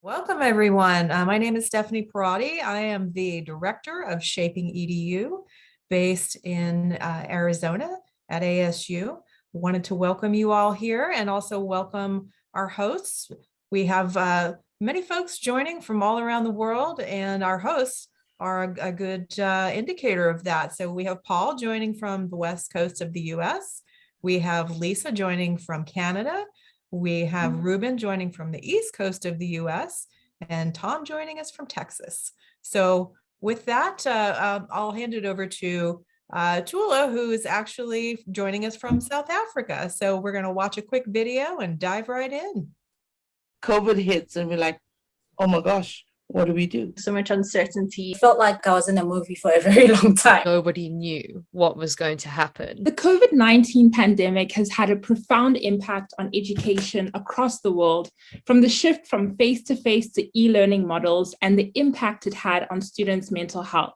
Welcome, everyone. My name is Stephanie Perotti. I am the director of ShapingEDU based in Arizona at ASU. Wanted to welcome you all here and also welcome our hosts. We have many folks joining from all around the world, and our hosts are a good indicator of that. So we have Paul joining from the West Coast of the US. We have Lisa joining from Canada. We have Ruben joining from the East Coast of the US and Tom joining us from Texas. So with that, I'll hand it over to Tula, who is actually joining us from South Africa. So we're going to watch a quick video and dive right in. COVID hits and we're like, oh my gosh, what do we do? So much uncertainty. Felt like I was in a movie for a very long time. Nobody knew what was going to happen. The COVID-19 pandemic has had a profound impact on education across the world, from the shift from face-to-face to e-learning models and the impact it had on students' mental health.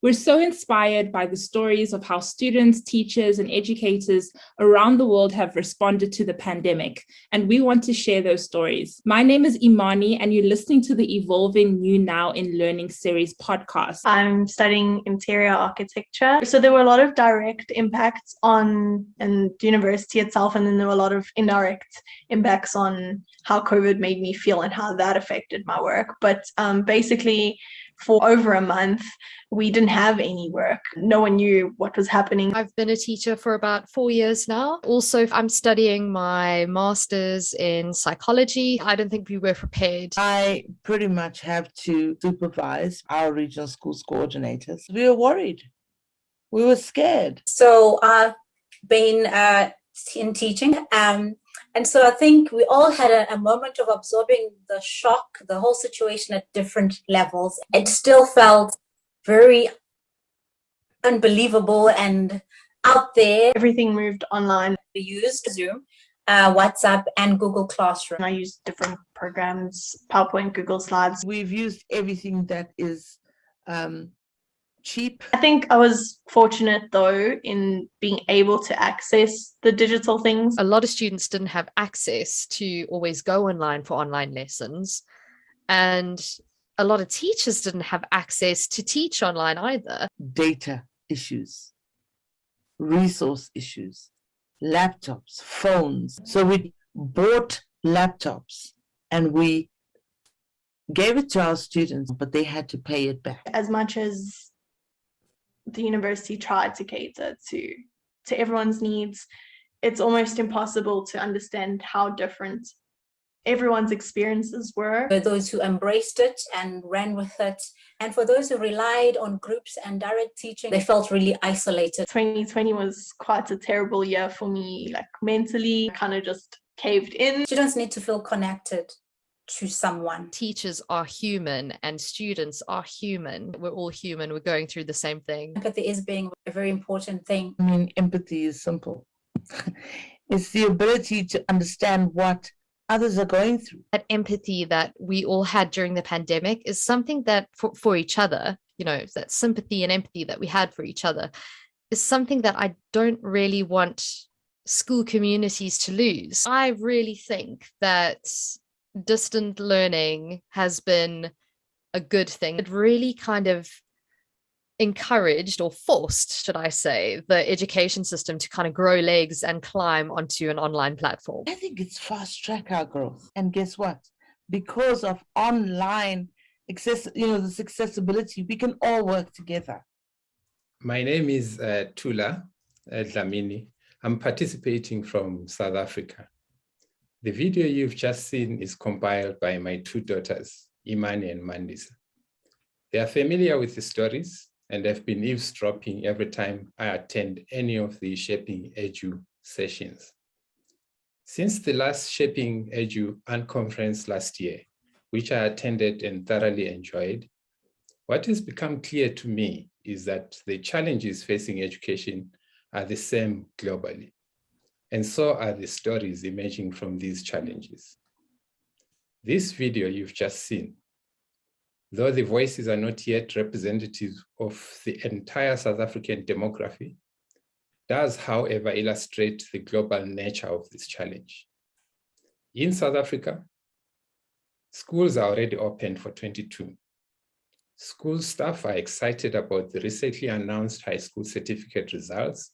We're so inspired by the stories of how students, teachers, and educators around the world have responded to the pandemic, and we want to share those stories. My name is Imani, and you're listening to the Evolving New Now in Learning series podcast. I'm studying interior architecture. So there were a lot of direct impacts on the university itself, and then there were a lot of indirect impacts on how COVID made me feel and how that affected my work. But basically, for over a month, we didn't have any work. No one knew what was happening. I've been a teacher for about 4 years now. Also, I'm studying my master's in psychology. I don't think we were prepared. I pretty much have to supervise our regional schools coordinators. We were worried. We were scared. So I've been in teaching. And so I think we all had a moment of absorbing the shock, the whole situation at different levels. It still felt very unbelievable and out there. Everything moved online. We used Zoom, WhatsApp, and Google Classroom. I used different programs, PowerPoint, Google Slides. We've used everything that is cheap. I think I was fortunate, though, in being able to access the digital things. A lot of students didn't have access to always go online for online lessons. And a lot of teachers didn't have access to teach online either. Data issues, resource issues, laptops, phones. So we bought laptops and we gave it to our students, but they had to pay it back. As much as the university tried to cater to everyone's needs, it's almost impossible to understand how different everyone's experiences were. For those who embraced it and ran with it, and for those who relied on groups and direct teaching, they felt really isolated. 2020 was quite a terrible year for me, like mentally, kind of just caved in. Students need to feel connected to someone. Teachers are human and students are human. We're all human. We're going through the same thing. Empathy is being a very important thing. I mean, empathy is simple. It's the ability to understand what others are going through. That empathy that we all had during the pandemic is something that for each other, you know, that sympathy and empathy that we had for each other is something that I don't really want school communities to lose. I really think that distant learning has been a good thing. It really kind of encouraged, or forced, should I say, the education system to kind of grow legs and climb onto an online platform. I think it's fast track our growth. And guess what? Because of online this accessibility, we can all work together. My name is Tula Dlamini. I'm participating from South Africa. The video you've just seen is compiled by my two daughters, Imani and Mandisa. They are familiar with the stories and have been eavesdropping every time I attend any of the ShapingEDU sessions. Since the last ShapingEDU unconference last year, which I attended and thoroughly enjoyed, what has become clear to me is that the challenges facing education are the same globally. And so are the stories emerging from these challenges. This video you've just seen, though the voices are not yet representative of the entire South African demography, does, however, illustrate the global nature of this challenge. In South Africa, Schools are already open for 22. School staff are excited about the recently announced high school certificate results,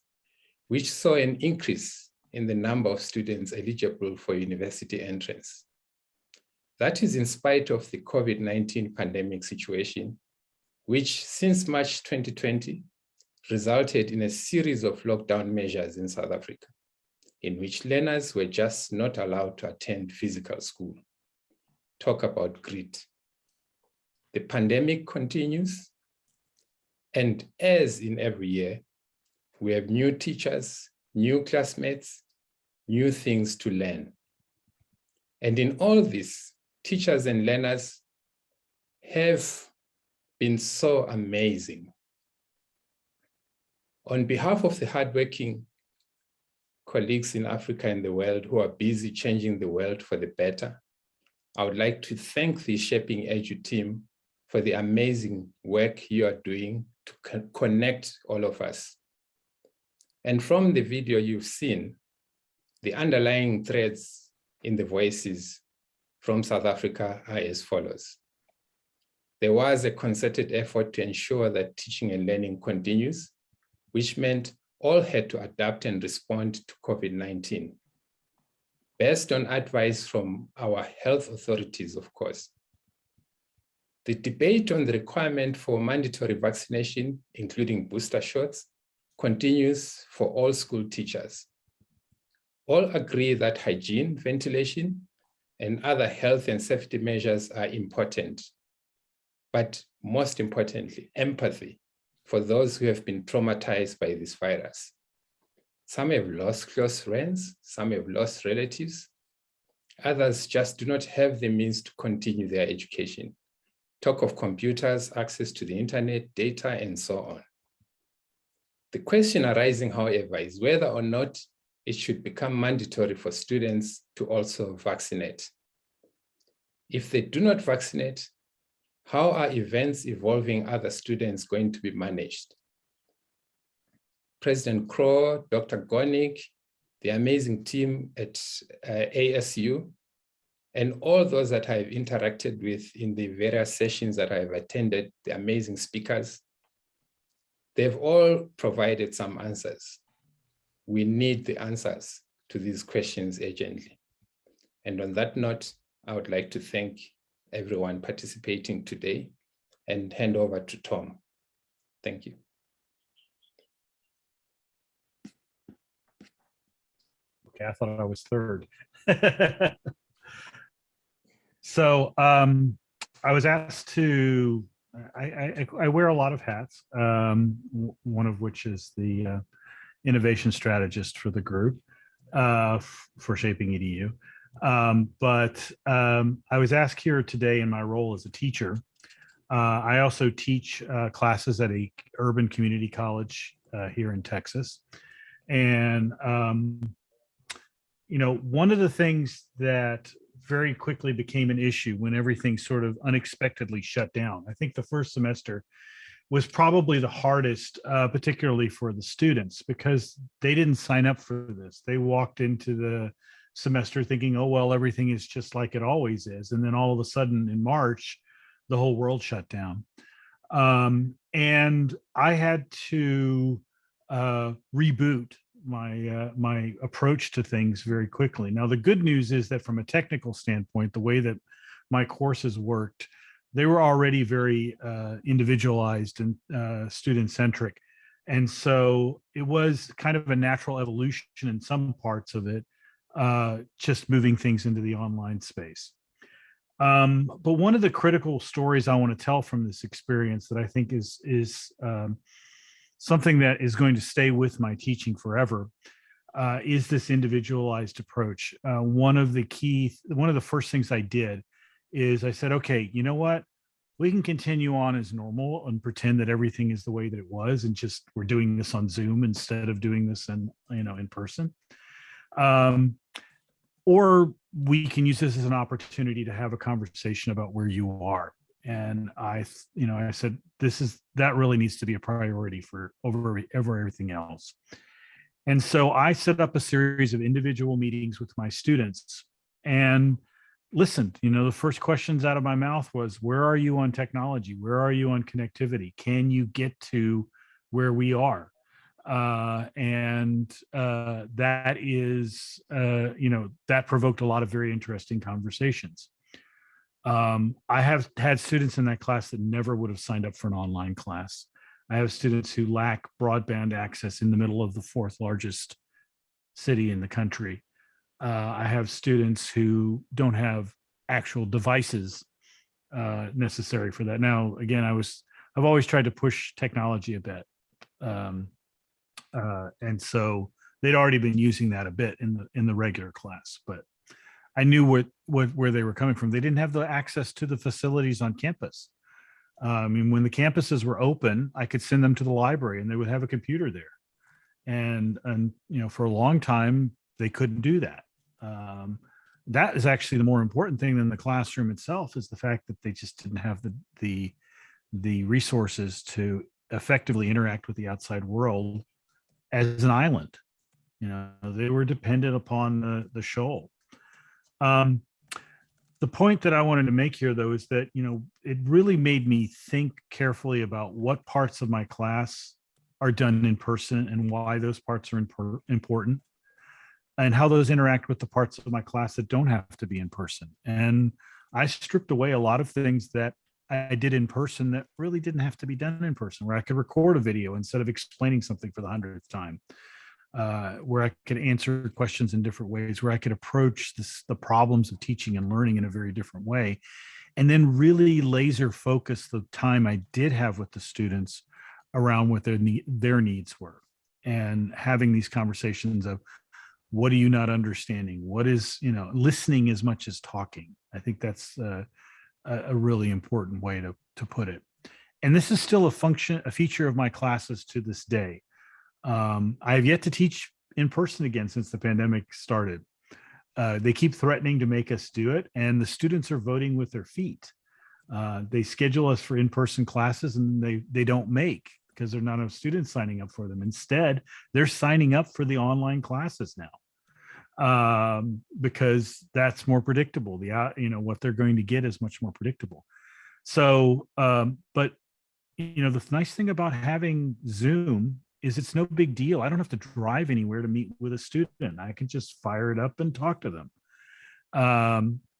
which saw an increase in the number of students eligible for university entrance. That is in spite of the COVID-19 pandemic situation, which since March 2020 resulted in a series of lockdown measures in South Africa, in which learners were just not allowed to attend physical school. Talk about grit. The pandemic continues, and as in every year, we have new teachers, new classmates, new things to learn. And in all this, teachers and learners have been so amazing. On behalf of the hardworking colleagues in Africa and the world who are busy changing the world for the better, I would like to thank the ShapingEDU team for the amazing work you are doing to connect all of us. And from the video you've seen, the underlying threads in the voices from South Africa are as follows. There was a concerted effort to ensure that teaching and learning continues, which meant all had to adapt and respond to COVID-19. Based on advice from our health authorities, of course. The debate on the requirement for mandatory vaccination, including booster shots, continues for all school teachers. All agree that hygiene, ventilation, and other health and safety measures are important. But most importantly, empathy for those who have been traumatized by this virus. Some have lost close friends, some have lost relatives. Others just do not have the means to continue their education. Talk of computers, access to the internet, data, and so on. The question arising, however, is whether or not it should become mandatory for students to also vaccinate. If they do not vaccinate, how are events involving other students going to be managed? President Crow, Dr. Gonig, the amazing team at ASU, and all those that I've interacted with in the various sessions that I've attended, the amazing speakers, they've all provided some answers. We need the answers to these questions urgently. And on that note, I would like to thank everyone participating today and hand over to Tom. Thank you. Okay, I thought I was third. So I was asked to, I wear a lot of hats, one of which is the innovation strategist for the group for ShapingEDU. But I was asked here today in my role as a teacher. I also teach classes at a urban community college here in Texas. And, you know, one of the things that very quickly became an issue when everything sort of unexpectedly shut down. I think the first semester was probably the hardest, particularly for the students, because they didn't sign up for this. They walked into the semester thinking, oh, well, everything is just like it always is. And then all of a sudden in March, the whole world shut down. And I had to reboot my approach to things very quickly. Now, the good news is that from a technical standpoint, the way that my courses worked, they were already very individualized and student-centric. And so it was kind of a natural evolution in some parts of it, just moving things into the online space. But one of the critical stories I want to tell from this experience that I think is something that is going to stay with my teaching forever is this individualized approach. One of the first things I did is I said, okay, you know what? We can continue on as normal and pretend that everything is the way that it was, and just we're doing this on Zoom instead of doing this in person. Or we can use this as an opportunity to have a conversation about where you are. And I said, that really needs to be a priority for over everything else. And so I set up a series of individual meetings with my students. And listened. You know, the first questions out of my mouth was, where are you on technology? Where are you on connectivity? Can you get to where we are? That is, that provoked a lot of very interesting conversations. I have had students in that class that never would have signed up for an online class. I have students who lack broadband access in the middle of the fourth largest city in the country. I have students who don't have actual devices necessary for that. Now, again, I've always tried to push technology a bit. And so they'd already been using that a bit in the regular class, but I knew where they were coming from. They didn't have the access to the facilities on campus. I mean, when the campuses were open, I could send them to the library and they would have a computer there. And for a long time, they couldn't do that. That is actually the more important thing than the classroom itself, is the fact that they just didn't have the resources to effectively interact with the outside world as an island. They were dependent upon the shoal. The point that I wanted to make here, though, is that, it really made me think carefully about what parts of my class are done in person and why those parts are important, and how those interact with the parts of my class that don't have to be in person. And I stripped away a lot of things that I did in person that really didn't have to be done in person, where I could record a video instead of explaining something for the 100th time, where I could answer questions in different ways, where I could approach the problems of teaching and learning in a very different way, and then really laser focus the time I did have with the students around what their needs were, and having these conversations of, what are you not understanding? What is, listening as much as talking. I think that's a really important way to put it. And this is still a feature of my classes to this day. I have yet to teach in person again since the pandemic started. They keep threatening to make us do it, and the students are voting with their feet. They schedule us for in-person classes, and they don't make, because there are not enough students signing up for them. Instead, they're signing up for the online classes now, because that's more predictable. What they're going to get is much more predictable. So, but the nice thing about having Zoom is it's no big deal. I don't have to drive anywhere to meet with a student. I can just fire it up and talk to them.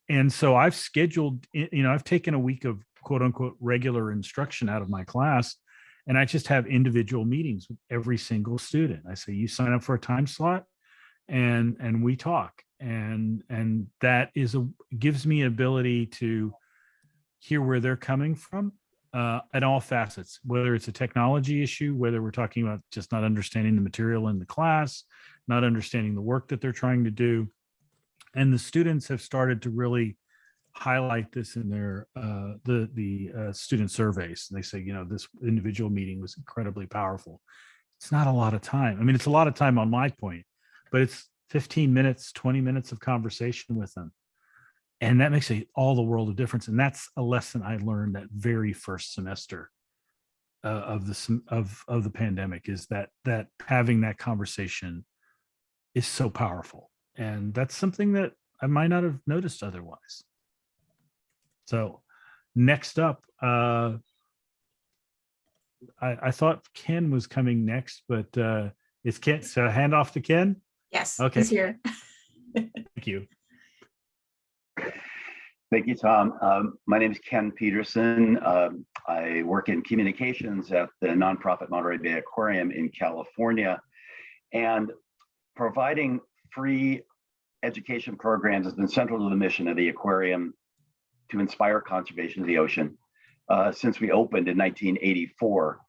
And so I've scheduled, I've taken a week of quote unquote regular instruction out of my class, and I just have individual meetings with every single student. I say, you sign up for a time slot, and we talk. And that gives me ability to hear where they're coming from, at all facets, whether it's a technology issue, whether we're talking about just not understanding the material in the class, not understanding the work that they're trying to do. And the students have started to really highlight this in their the student surveys. They say, this individual meeting was incredibly powerful. It's not a lot of time. I mean, it's a lot of time on my point, but it's 15 minutes, 20 minutes of conversation with them. And that makes all the world of difference. And that's a lesson I learned that very first semester of the pandemic, is that having that conversation is so powerful. And that's something that I might not have noticed otherwise. So next up, I thought Ken was coming next, but it's Ken. So hand off to Ken. Yes, okay. He's here. Thank you. Thank you, Tom. My name is Ken Peterson. I work in communications at the nonprofit Monterey Bay Aquarium in California, and providing free education programs has been central to the mission of the aquarium to inspire conservation of the ocean since we opened in 1984.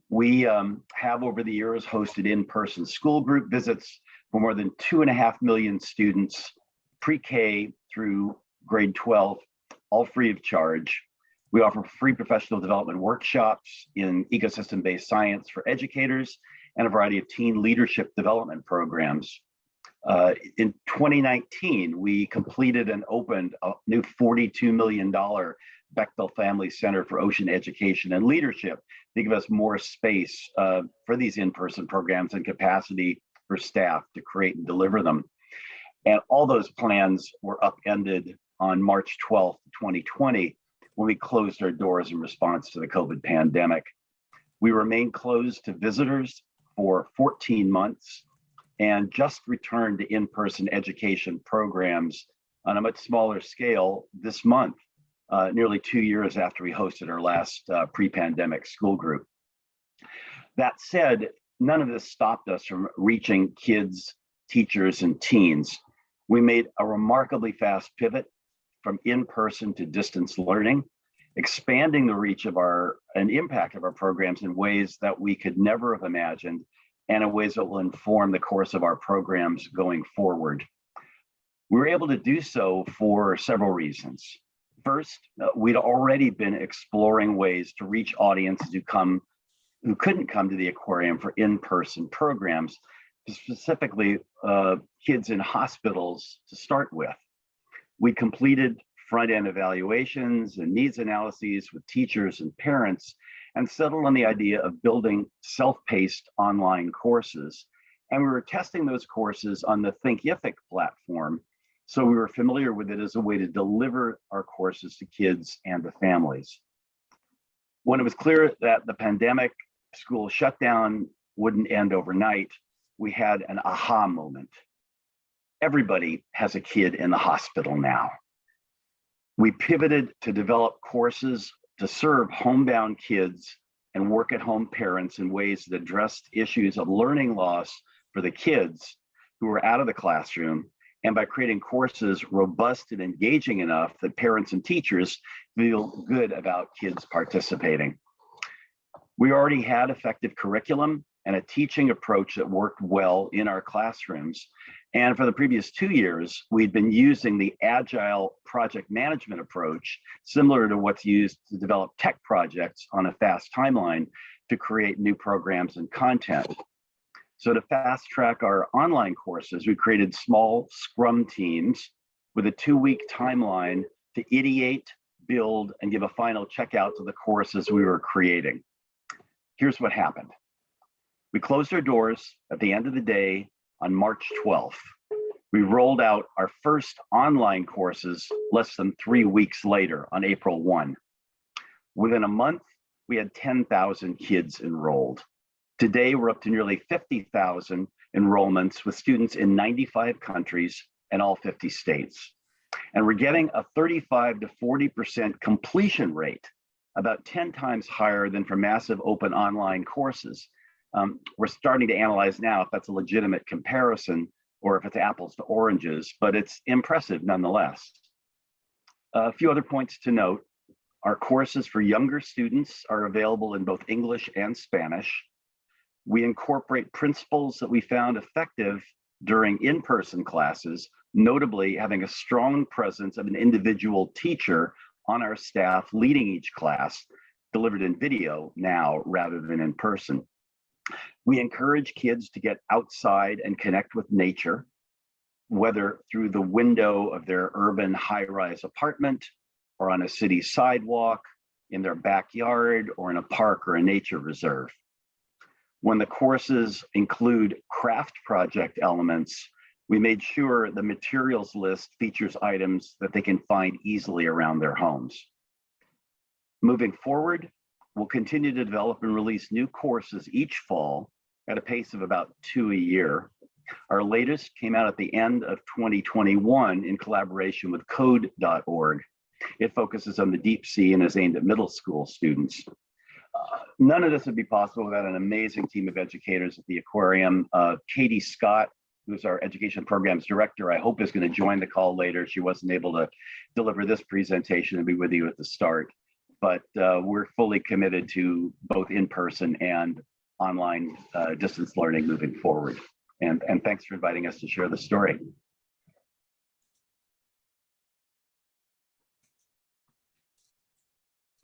We have over the years hosted in-person school group visits for more than 2.5 million students, pre-K through grade 12, all free of charge. We offer free professional development workshops in ecosystem-based science for educators, and a variety of teen leadership development programs. In 2019, we completed and opened a new $42 million Bechtel Family Center for Ocean Education and Leadership to give us more space for these in-person programs and capacity for staff to create and deliver them. And all those plans were upended on March 12th, 2020, when we closed our doors in response to the COVID pandemic. We remained closed to visitors for 14 months and just returned to in-person education programs on a much smaller scale this month, nearly 2 years after we hosted our last pre-pandemic school group. That said, none of this stopped us from reaching kids, teachers, and teens. We made a remarkably fast pivot from in-person to distance learning, expanding the reach of and impact of our programs in ways that we could never have imagined, and in ways that will inform the course of our programs going forward. We were able to do so for several reasons. First, we'd already been exploring ways to reach audiences who couldn't come to the aquarium for in-person programs, specifically kids in hospitals to start with. We completed front-end evaluations and needs analyses with teachers and parents and settled on the idea of building self-paced online courses. And we were testing those courses on the Thinkific platform, so we were familiar with it as a way to deliver our courses to kids and the families. When it was clear that the pandemic school shutdown wouldn't end overnight, we had an aha moment. Everybody has a kid in the hospital now. We pivoted to develop courses to serve homebound kids and work at home parents in ways that addressed issues of learning loss for the kids who were out of the classroom, and by creating courses robust and engaging enough that parents and teachers feel good about kids participating. We already had effective curriculum and a teaching approach that worked well in our classrooms. And for the previous 2 years, we'd been using the agile project management approach, similar to what's used to develop tech projects on a fast timeline to create new programs and content. So to fast track our online courses, we created small Scrum teams with a 2-week timeline to ideate, build, and give a final checkout to the courses we were creating. Here's what happened. We closed our doors at the end of the day on March 12th. We rolled out our first online courses less than 3 weeks later on April 1. Within a month, we had 10,000 kids enrolled. Today, we're up to nearly 50,000 enrollments with students in 95 countries and all 50 states. And we're getting a 35 to 40% completion rate, about 10 times higher than for massive open online courses. We're starting to analyze now if that's a legitimate comparison or if it's apples to oranges, but it's impressive nonetheless. A few other points to note. Our courses for younger students are available in both English and Spanish. We incorporate principles that we found effective during in-person classes, notably having a strong presence of an individual teacher on our staff leading each class, delivered in video now rather than in person. We encourage kids to get outside and connect with nature, whether through the window of their urban high-rise apartment or on a city sidewalk, in their backyard, or in a park or a nature reserve. When the courses include craft project elements, we made sure the materials list features items that they can find easily around their homes. Moving forward, we'll continue to develop and release new courses each fall at a pace of about 2 a year. Our latest came out at the end of 2021 in collaboration with code.org. It focuses on the deep sea and is aimed at middle school students. None of this would be possible without an amazing team of educators at the aquarium. Katie Scott, who's our education programs director, I hope is going to join the call later. She wasn't able to deliver this presentation and be with you at the start, but we're fully committed to both in-person and online distance learning moving forward. And thanks for inviting us to share the story.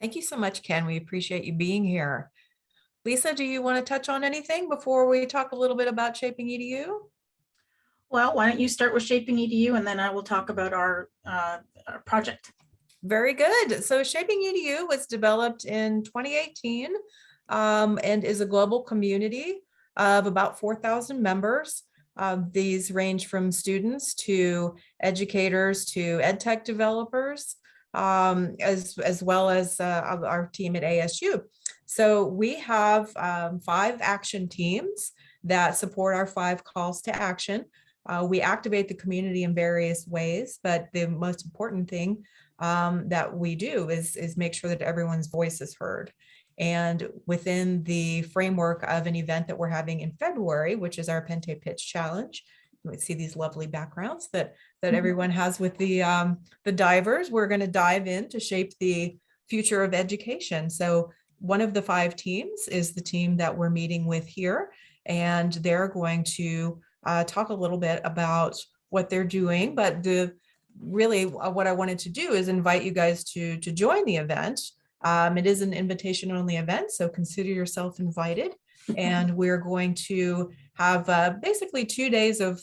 Thank you so much, Ken. We appreciate you being here. Lisa, do you want to touch on anything before we talk a little bit about ShapingEDU? Well, why don't you start with ShapingEDU and then I will talk about our project. Very good. So ShapingEDU was developed in 2018 and is a global community of about 4,000 members. These range from students to educators to ed tech developers, as well as our team at ASU. So we have 5 action teams that support our 5 calls to action. We activate the community in various ways, but the most important thing that we do is make sure that everyone's voice is heard. And within the framework of an event that we're having in February, which is our Pente Pitch Challenge, you might see these lovely backgrounds that everyone has with the divers. We're going to dive in to shape the future of education. So one of the 5 teams is the team that we're meeting with here, and they're going to talk a little bit about what they're doing. But really what I wanted to do is invite you guys to join the event. It is an invitation only event, so consider yourself invited. And we're going to have basically 2 days of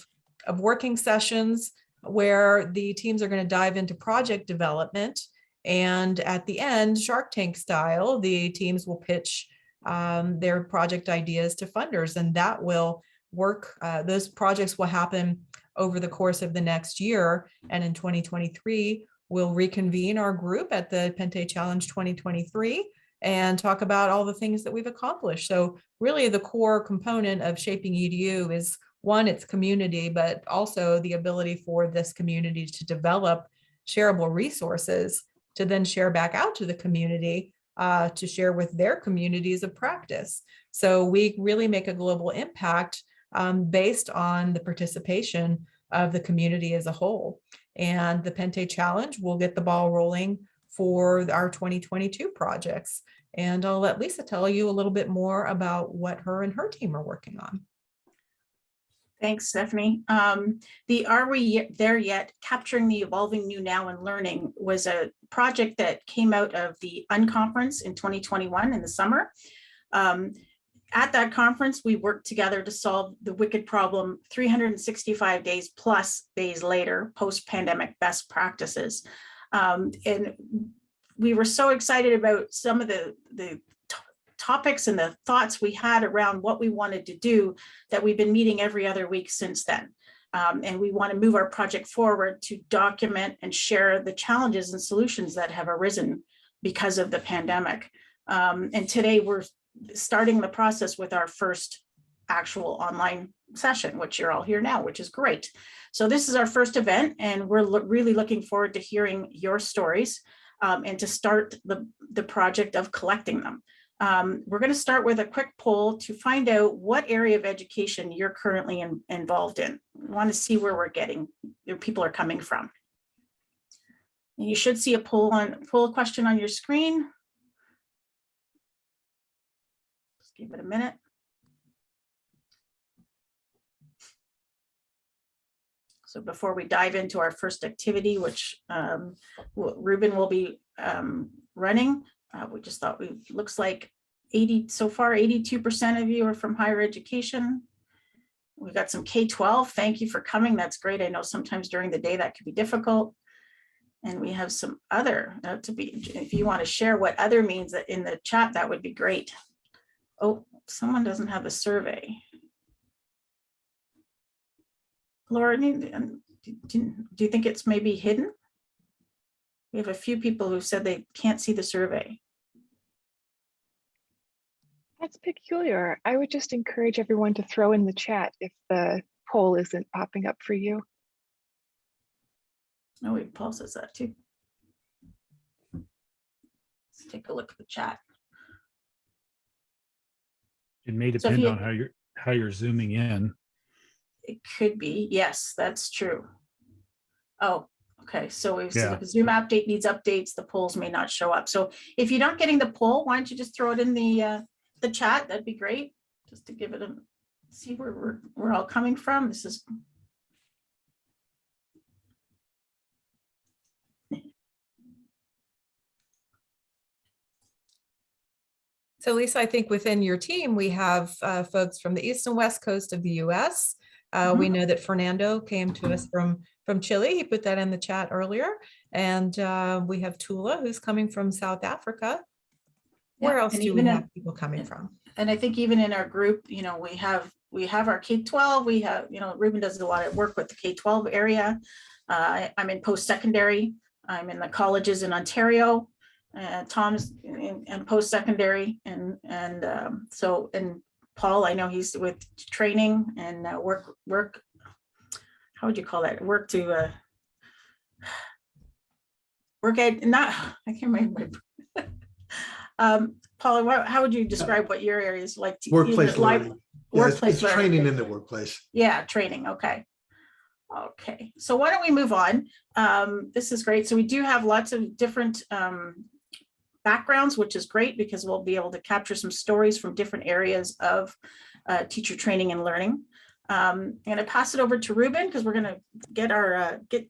working sessions where the teams are going to dive into project development. And at the end, Shark Tank style, the teams will pitch their project ideas to funders, and that will work. Those projects will happen over the course of the next year. And in 2023, we'll reconvene our group at the Pente Challenge 2023 and talk about all the things that we've accomplished. So really the core component of Shaping EDU is, one, it's community, but also the ability for this community to develop shareable resources to then share back out to the community, to share with their communities of practice. So we really make a global impact based on the participation of the community as a whole. And the Pente Challenge will get the ball rolling for our 2022 projects. And I'll let Lisa tell you a little bit more about what her and her team are working on. Thanks, Stephanie. The Are We There Yet? Capturing the Evolving New Now and Learning was a project that came out of the Unconference in 2021 in the summer. At that conference, we worked together to solve the wicked problem 365 days plus days later, post-pandemic best practices. And we were so excited about some of the topics and the thoughts we had around what we wanted to do that we've been meeting every other week since then. And we want to move our project forward to document and share the challenges and solutions that have arisen because of the pandemic. And today we're starting the process with our first actual online session, which you're all here now, which is great. So this is our first event, and we're really looking forward to hearing your stories and to start the project of collecting them. We're going to start with a quick poll to find out what area of education you're currently involved in. We want to see where people are coming from. And you should see a poll question on your screen. Just give it a minute. So before we dive into our first activity, which Ruben will be running, we just thought looks like 82% of you are from higher education. We've got some K-12. Thank you for coming. That's great. I know sometimes during the day that could be difficult. And we have some other if you want to share what other means that in the chat, that would be great. Oh, someone doesn't have a survey. Laura, do you think it's maybe hidden? We have a few people who said they can't see the survey. That's peculiar. I would just encourage everyone to throw in the chat if the poll isn't popping up for you. Oh, wait, Paul says that too. Let's take a look at the chat. It may depend on how you're zooming in. It could be, yes, that's true. Oh, okay, so if the Zoom update needs updates, the polls may not show up. So if you're not getting the poll, why don't you just throw it in the chat? That'd be great, just to give it see where we're all coming from. This is So Lisa, I think within your team, we have folks from the East and West Coast of the US. We know that Fernando came to us from Chile. He put that in the chat earlier. And we have Tula, who's coming from South Africa. Where else do we have people coming from? And I think even in our group, we have we have our K-12, we have, Ruben does a lot of work with the K-12 area. I'm in post-secondary. I'm in the colleges in Ontario. Tom's in post-secondary, and Paul, I know he's with training and work. How would you call that? Work to work at not. I can't remember. Paul, how would you describe what your area is like? Workplace learning. Workplace it's learning. Training in the workplace. Yeah, training. Okay. Okay. So why don't we move on? This is great. So we do have lots of different backgrounds, which is great because we'll be able to capture some stories from different areas of teacher training and learning. I'm going to pass it over to Ruben because we're going to get our get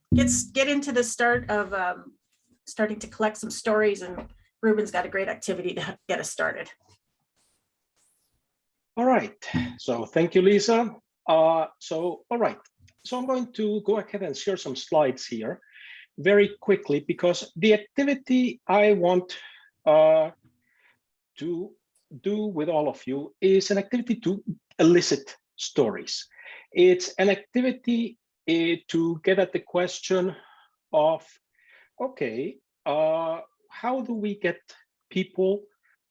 into the start of starting to collect some stories, and Ruben's got a great activity to get us started. All right. So thank you, Lisa. All right. So I'm going to go ahead and share some slides here very quickly because the activity I want to do with all of you is an activity to elicit stories. It's an activity to get at the question of, okay, how do we get people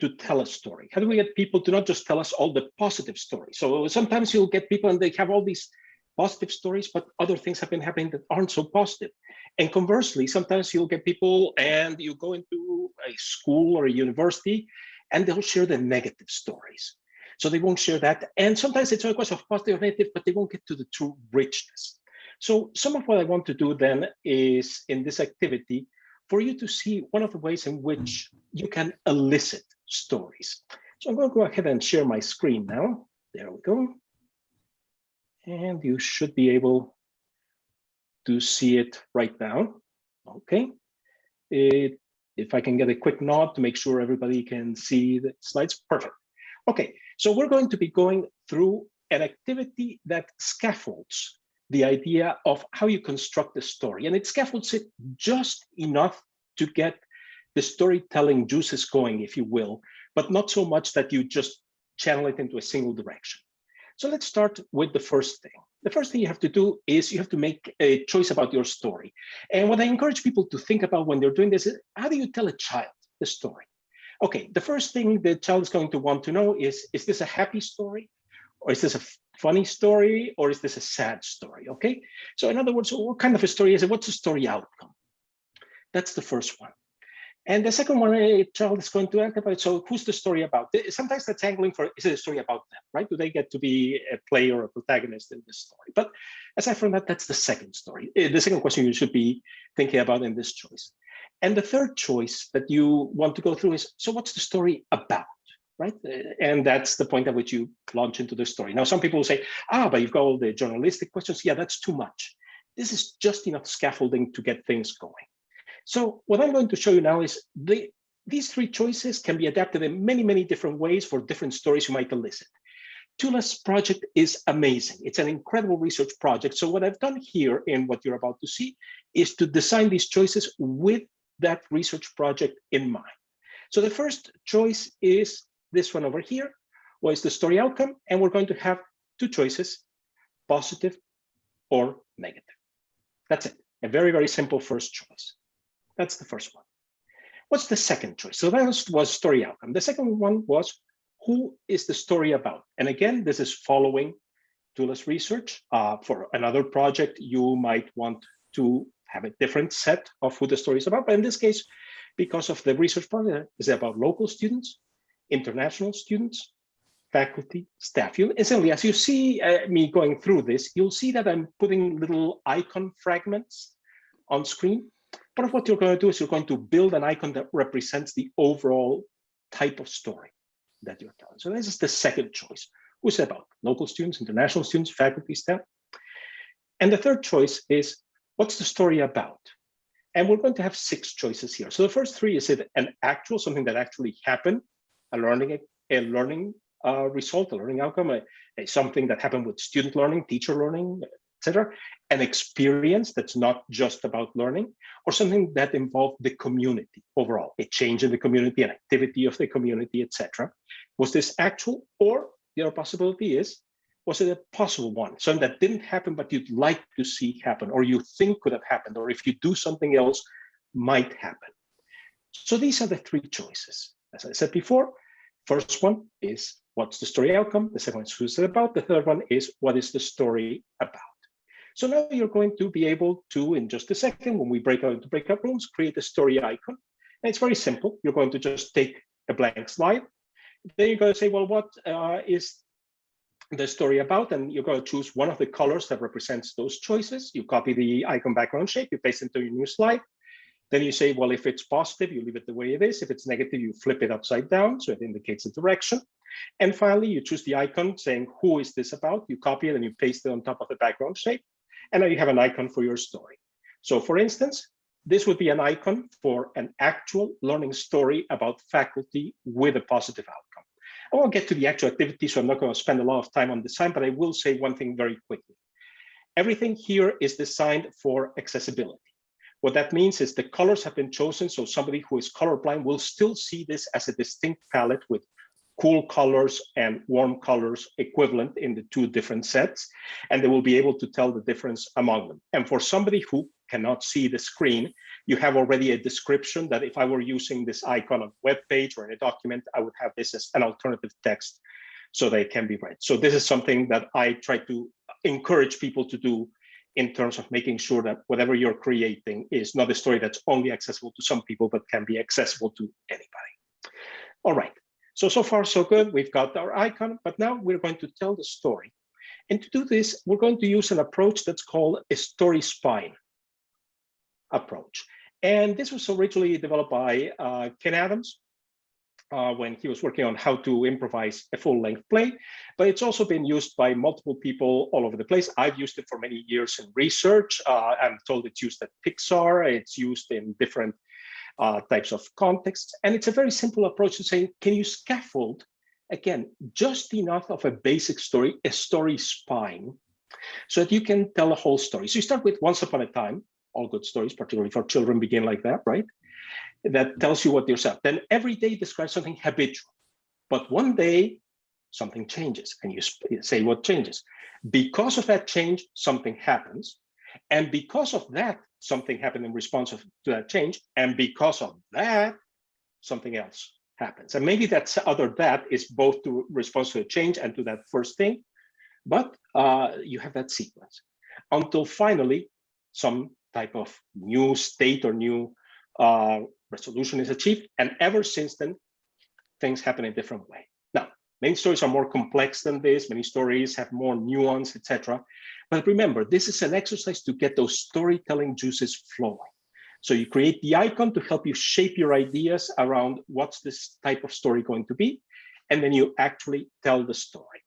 to tell a story? How do we get people to not just tell us all the positive stories? So sometimes you'll get people and they have all these positive stories, but other things have been happening that aren't so positive. And conversely, sometimes you'll get people and you go into a school or a university and they'll share the negative stories. So they won't share that. And sometimes it's a question of positive or negative, but they won't get to the true richness. So some of what I want to do then is in this activity for you to see one of the ways in which you can elicit stories. So I'm going to go ahead and share my screen now. There we go. And you should be able to see it right now. Okay. If I can get a quick nod to make sure everybody can see the slides. Perfect. Okay, so we're going to be going through an activity that scaffolds the idea of how you construct the story. And it scaffolds it just enough to get the storytelling juices going, if you will, but not so much that you just channel it into a single direction. So let's start with the first thing. The first thing you have to do is you have to make a choice about your story. And what I encourage people to think about when they're doing this is, how do you tell a child the story? Okay, the first thing the child is going to want to know is this a happy story? Or is this a funny story? Or is this a sad story? Okay, so in other words, what kind of a story is it? What's the story outcome? That's the first one. And the second one, a child is going to ask about, so who's the story about? Sometimes that's angling for, is it a story about them, right? Do they get to be a player or a protagonist in this story? But aside from that, that's the second story. The second question you should be thinking about in this choice. And the third choice that you want to go through is, so what's the story about, right? And that's the point at which you launch into the story. Now, some people will say, but you've got all the journalistic questions. Yeah, that's too much. This is just enough scaffolding to get things going. So what I'm going to show you now is these three choices can be adapted in many, many different ways for different stories you might elicit. Tula's project is amazing. It's an incredible research project. So what I've done here in what you're about to see is to design these choices with that research project in mind. So the first choice is this one over here. What is the story outcome? And we're going to have two choices, positive or negative. That's it. A very, very simple first choice. That's the first one. What's the second choice? So that was story outcome. The second one was, who is the story about? And again, this is following Tula's research. For another project, you might want to have a different set of who the story is about. But in this case, because of the research project, is about local students, international students, faculty, staff. Essentially, as you see me going through this, you'll see that I'm putting little icon fragments on screen. Part of what you're going to do is you're going to build an icon that represents the overall type of story that you're telling. So this is the second choice. Who's it about? Local students, international students, faculty, staff. And the third choice is, what's the story about? And we're going to have 6 choices here. So the first 3 is it an actual, something that actually happened, a learning result, a learning outcome, something that happened with student learning, teacher learning, etc. An experience that's not just about learning, or something that involved the community overall, a change in the community, an activity of the community, etc. Was this actual? Or the other possibility is, Was it a possible one? Something that didn't happen, but you'd like to see happen, or you think could have happened, or if you do something else, might happen. So these are the three choices. As I said before, first one is what's the story outcome? The second one is who's it about? The third one is what is the story about? So now you're going to be able to, in just a second, when we break out into breakout rooms, create a story icon. And it's very simple. You're going to just take a blank slide. Then you're going to say, well, what is the story about? And you're going to choose one of the colors that represents those choices. You copy the icon background shape, you paste it into your new slide. Then you say, well, if it's positive, you leave it the way it is. If it's negative, you flip it upside down, so it indicates a direction. And finally, you choose the icon saying, who is this about? You copy it and you paste it on top of the background shape. And now you have an icon for your story. So for instance, this would be an icon for an actual learning story about faculty with a positive outcome. I won't get to the actual activity, so I'm not going to spend a lot of time on design, but I will say one thing very quickly. Everything here is designed for accessibility. What that means is the colors have been chosen, so somebody who is colorblind will still see this as a distinct palette with cool colors and warm colors equivalent in the two different sets, and they will be able to tell the difference among them. And for somebody who cannot see the screen, you have already a description that if I were using this icon on a web page or in a document, I would have this as an alternative text so they can be read. So this is something that I try to encourage people to do in terms of making sure that whatever you're creating is not a story that's only accessible to some people, but can be accessible to anybody. All right, so far so good. We've got our icon, but now we're going to tell the story. And to do this, we're going to use an approach that's called a story spine approach. And this was originally developed by Ken Adams when he was working on how to improvise a full-length play, but it's also been used by multiple people all over the place. I've used it for many years in research. I'm told it's used at Pixar. It's used in different types of contexts. And it's a very simple approach to saying, can you scaffold, again, just enough of a basic story, a story spine, so that you can tell a whole story. So you start with once upon a time. All good stories, particularly for children, begin like that, right? That tells you what yourself. Then every day describes something habitual. But one day, something changes, and you say what changes. Because of that change, something happens. And because of that, something happened in response to that change. And because of that, something else happens. And maybe that other that is both to response to a change and to that first thing. But you have that sequence until finally some type of new state or new resolution is achieved. And ever since then, things happen in a different way. Now, many stories are more complex than this. Many stories have more nuance, etc. But remember, this is an exercise to get those storytelling juices flowing. So you create the icon to help you shape your ideas around what's this type of story going to be. And then you actually tell the story.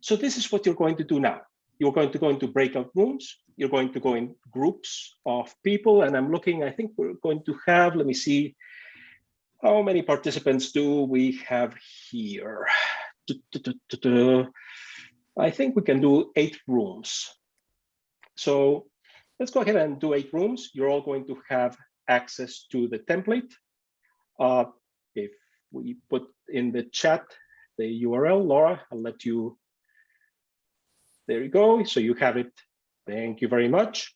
So this is what you're going to do now. You're going to go into breakout rooms. You're going to go in groups of people. And I'm looking, I think we're going to have, let me see, how many participants do we have here? I think we can do 8 rooms. So let's go ahead and do 8 rooms. You're all going to have access to the template. If we put in the chat the URL, Laura, I'll let you. There you go. So you have it. Thank you very much.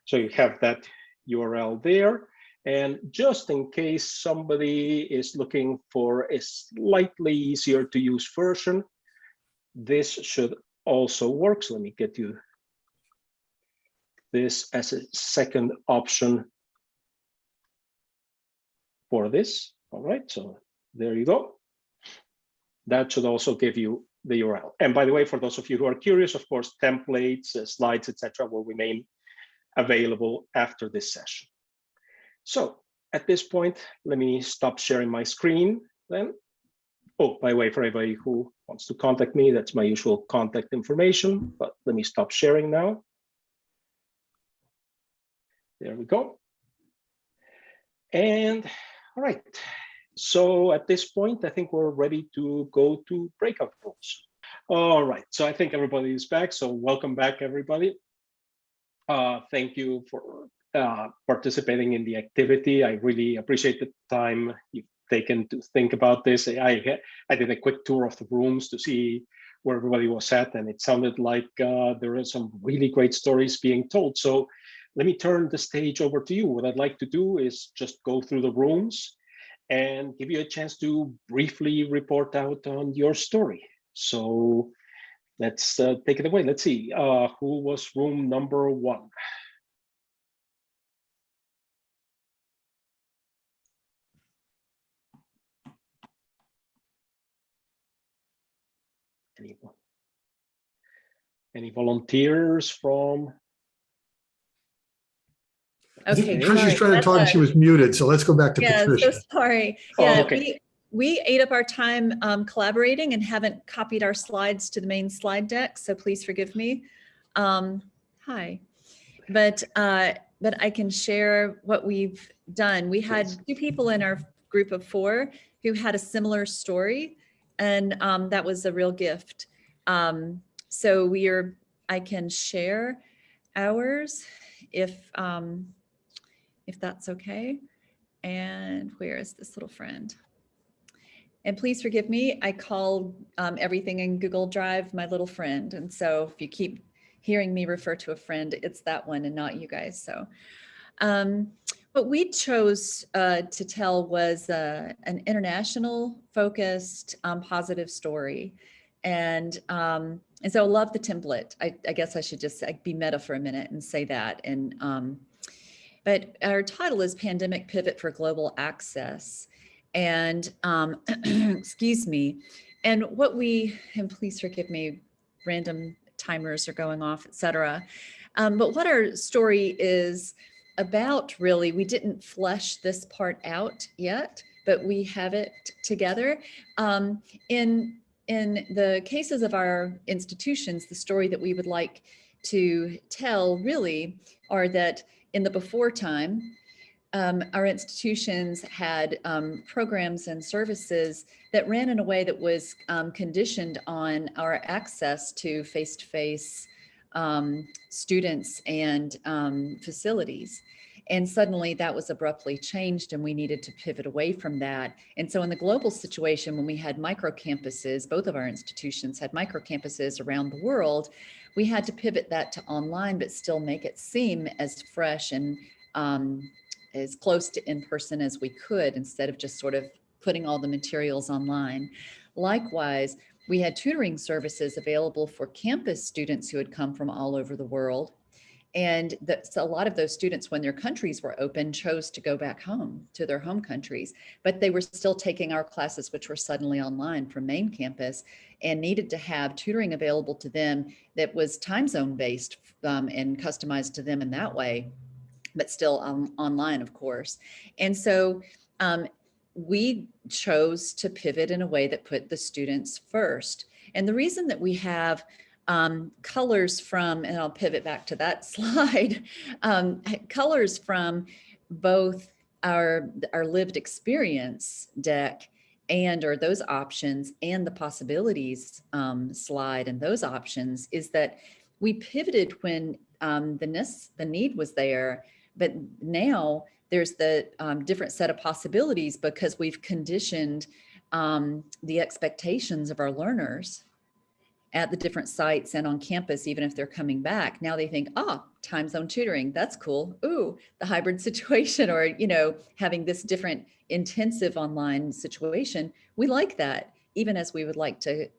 So you have that URL there. And just in case somebody is looking for a slightly easier to use version, this should also work. So let me get you this as a second option for this. All right, so there you go. That should also give you the URL. And by the way, for those of you who are curious, of course, templates, slides, etc., will remain available after this session. So at this point, let me stop sharing my screen then. Oh, by the way, for everybody who wants to contact me, that's my usual contact information, but let me stop sharing now. There we go. And all right. So at this point, I think we're ready to go to breakout rooms. All right, so I think everybody is back. So welcome back, everybody. Thank you for participating in the activity. I really appreciate the time you've taken to think about this. I did a quick tour of the rooms to see where everybody was at, and it sounded like there are some really great stories being told. So let me turn the stage over to you. What I'd like to do is just go through the rooms and give you a chance to briefly report out on your story. So let's take it away. Let's see, who was room number 1? Anyone? Any volunteers from? Okay, Trisha's trying to talk. She was muted, so let's go back to Patricia. So sorry. Yeah, we ate up our time collaborating and haven't copied our slides to the main slide deck, so please forgive me. Hi, but I can share what we've done. We had 2 people in our group of 4 who had a similar story, and that was a real gift. So I can share ours if that's okay. And where is this little friend? And please forgive me, I call everything in Google Drive my little friend. And so if you keep hearing me refer to a friend, it's that one and not you guys. So what we chose to tell was an international focused positive story. And so I love the template. I guess I should just be meta for a minute and say that. And but our title is Pandemic Pivot for Global Access. And excuse me. And and please forgive me, random timers are going off, et cetera. But what our story is about, really, we didn't flesh this part out yet, but we have it together. In the cases of our institutions, the story that we would like to tell really are that in the before time, our institutions had programs and services that ran in a way that was conditioned on our access to face-to-face students and facilities. And suddenly that was abruptly changed and we needed to pivot away from that. And so in the global situation, when we had micro campuses, both of our institutions had micro campuses around the world, we had to pivot that to online, but still make it seem as fresh and as close to in-person as we could, instead of just sort of putting all the materials online. Likewise, we had tutoring services available for campus students who had come from all over the world. And so a lot of those students, when their countries were open, chose to go back home to their home countries, but they were still taking our classes, which were suddenly online from main campus, and needed to have tutoring available to them that was time zone based and customized to them in that way, but still online, of course. And so we chose to pivot in a way that put the students first. And the reason that we have colors from, and I'll pivot back to that slide, colors from both our lived experience deck or those options and the possibilities slide and those options is that we pivoted when the need was there, but now there's the different set of possibilities because we've conditioned the expectations of our learners at the different sites and on campus, even if they're coming back. Now they think, time zone tutoring, that's cool. Ooh, the hybrid situation, or, having this different intensive online situation. We like that, even as we would like to,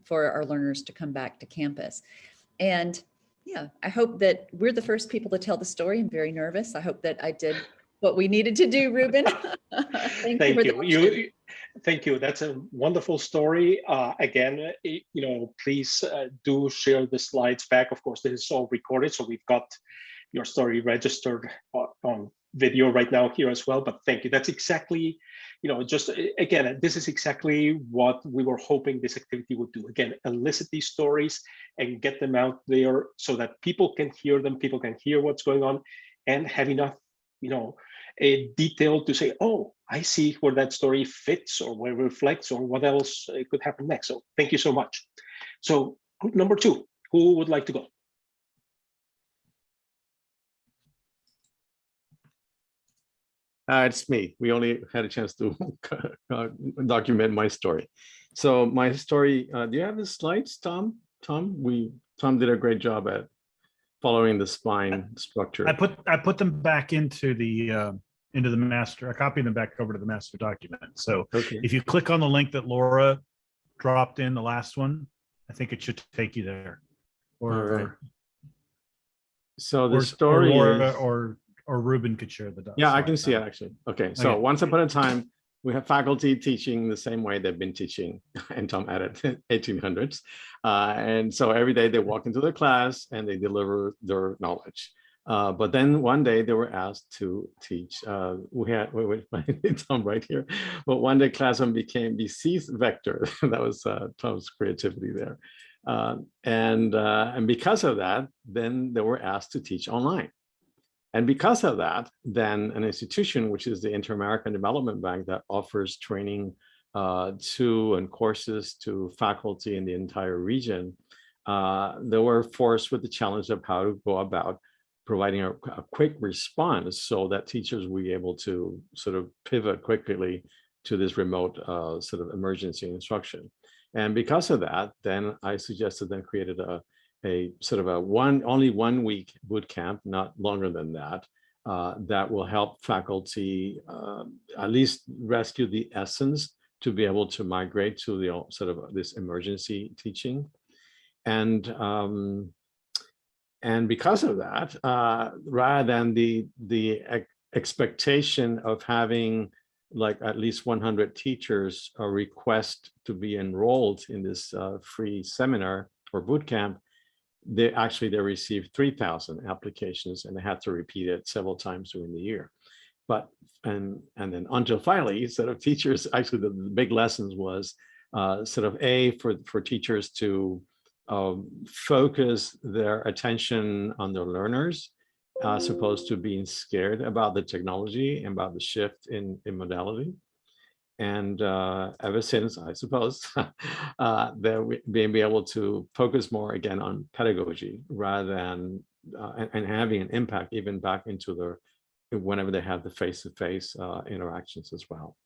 for our learners to come back to campus. And yeah, I hope that we're the first people to tell the story. I'm very nervous. I hope that I did what we needed to do, Ruben. Thank you. Thank you. That's a wonderful story. Again, please do share the slides back. Of course, this is all recorded, so we've got your story registered on video right now here as well. But thank you. That's exactly, again, this is exactly what we were hoping this activity would do. Again, elicit these stories and get them out there so that people can hear them, people can hear what's going on, and have enough, a detail to say, oh, I see where that story fits or where it reflects or what else could happen next. So thank you so much. So group number 2, who would like to go? It's me. We only had a chance to document my story. So my story, do you have the slides, Tom? Tom did a great job at following the spine structure. I put them back into the master. I copied them back over to the master document. So if you click on the link that Laura dropped in, the last one, I think it should take you there. Or so the story is, or Ruben could share the. Yeah, I can see it actually. Okay, so once upon a time, we have faculty teaching the same way they've been teaching, and Tom added 1800s. And so every day they walk into the class and they deliver their knowledge. But then one day they were asked to teach. We had Tom right here. But one day class one became the C vector. That was Tom's creativity there. And because of that, then they were asked to teach online. And because of that, then an institution, which is the Inter-American Development Bank, that offers training to and courses to faculty in the entire region, they were forced with the challenge of how to go about providing a quick response so that teachers will be able to sort of pivot quickly to this remote sort of emergency instruction. And because of that, then I suggested then created a sort of only 1 week boot camp, not longer than that, that will help faculty at least rescue the essence to be able to migrate to the sort of this emergency teaching. And because of that, rather than the expectation of having like at least 100 teachers request to be enrolled in this free seminar or boot camp, they received 3,000 applications and they had to repeat it several times during the year. But and then until finally, sort of teachers, actually the big lessons was sort of for teachers to focus their attention on their learners, as opposed to being scared about the technology and about the shift in modality. And ever since, I suppose, they're being able to focus more again on pedagogy rather than and having an impact even back into their whenever they have the face-to-face interactions as well.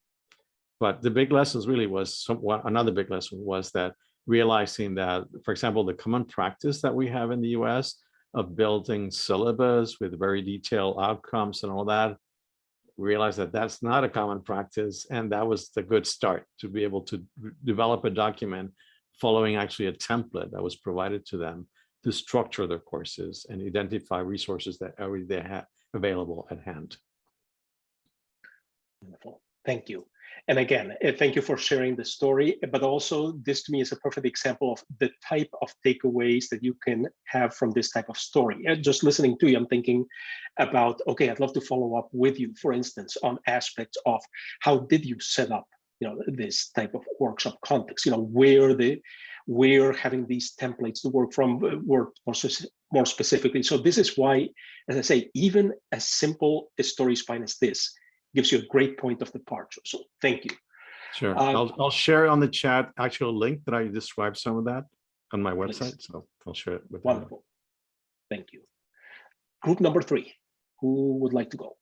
But the big lessons really was another big lesson was that realizing that, for example, the common practice that we have in the US of building syllabus with very detailed outcomes and all that, realize that that's not a common practice. And that was the good start to be able to develop a document following actually a template that was provided to them to structure their courses and identify resources that already they had available at hand. Wonderful. Thank you. And again, thank you for sharing the story, but also this to me is a perfect example of the type of takeaways that you can have from this type of story. Just listening to you, I'm thinking about, okay, I'd love to follow up with you, for instance, on aspects of how did you set up, this type of workshop context, where having these templates to work from work more specifically. So this is why, as I say, even as simple a story spine as this gives you a great point of departure. So thank you. Sure. I'll share on the chat actual link that I described some of that on my website. Please. So I'll share it with you. Wonderful. Thank you. Group number 3, who would like to go?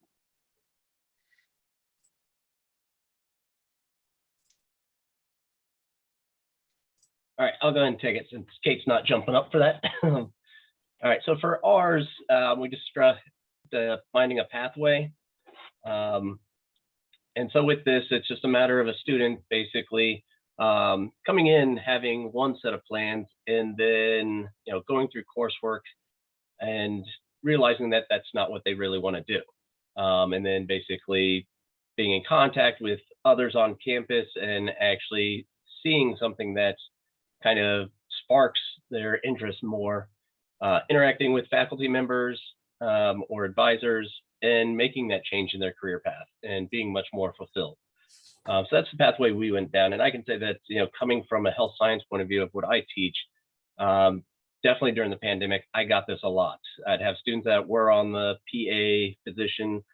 All right, I'll go ahead and take it since Kate's not jumping up for that. All right, so for ours, we just finding a pathway. And so with this, it's just a matter of a student basically coming in, having one set of plans, and then going through coursework and realizing that that's not what they really want to do. And then basically being in contact with others on campus and actually seeing something that kind of sparks their interest more, interacting with faculty members or advisors, and making that change in their career path and being much more fulfilled. So that's the pathway we went down. And I can say that, coming from a health science point of view of what I teach, definitely during the pandemic, I got this a lot. I'd have students that were on the PA physician,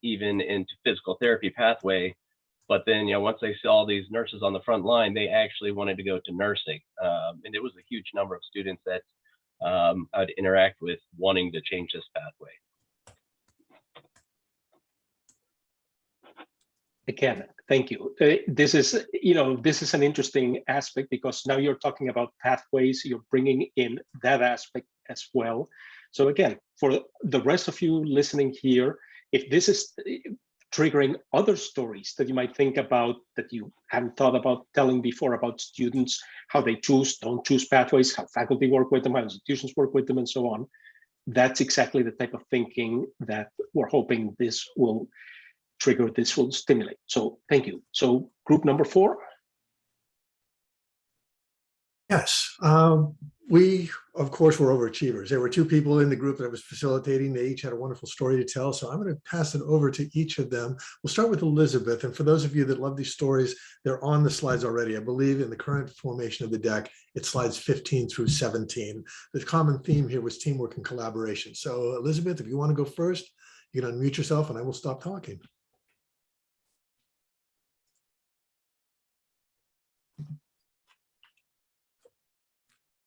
even into physical therapy pathway. But then, once they saw these nurses on the front line, they actually wanted to go to nursing. And it was a huge number of students that I'd interact with wanting to change this pathway. Again, thank you. This is, this is an interesting aspect because now you're talking about pathways, you're bringing in that aspect as well. So again, for the rest of you listening here, if this is triggering other stories that you might think about that you hadn't thought about telling before about students, how they choose, don't choose pathways, how faculty work with them, how institutions work with them, and so on, that's exactly the type of thinking that we're hoping this will trigger, this will stimulate. So thank you. So group number 4. Yes, we, of course, were overachievers. There were 2 people in the group that I was facilitating. They each had a wonderful story to tell. So I'm going to pass it over to each of them. We'll start with Elizabeth. And for those of you that love these stories, they're on the slides already. I believe in the current formation of the deck, it's slides 15 through 17. The common theme here was teamwork and collaboration. So Elizabeth, if you want to go first, you can unmute yourself and I will stop talking.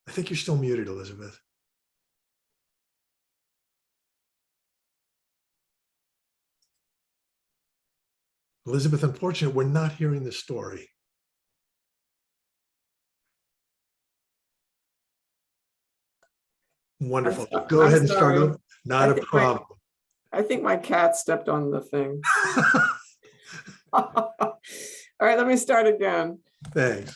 I think you're still muted, Elizabeth. Elizabeth, unfortunately, we're not hearing the story. Wonderful. Go ahead and start over. Not a problem. I think my cat stepped on the thing. All right, let me start again. Thanks.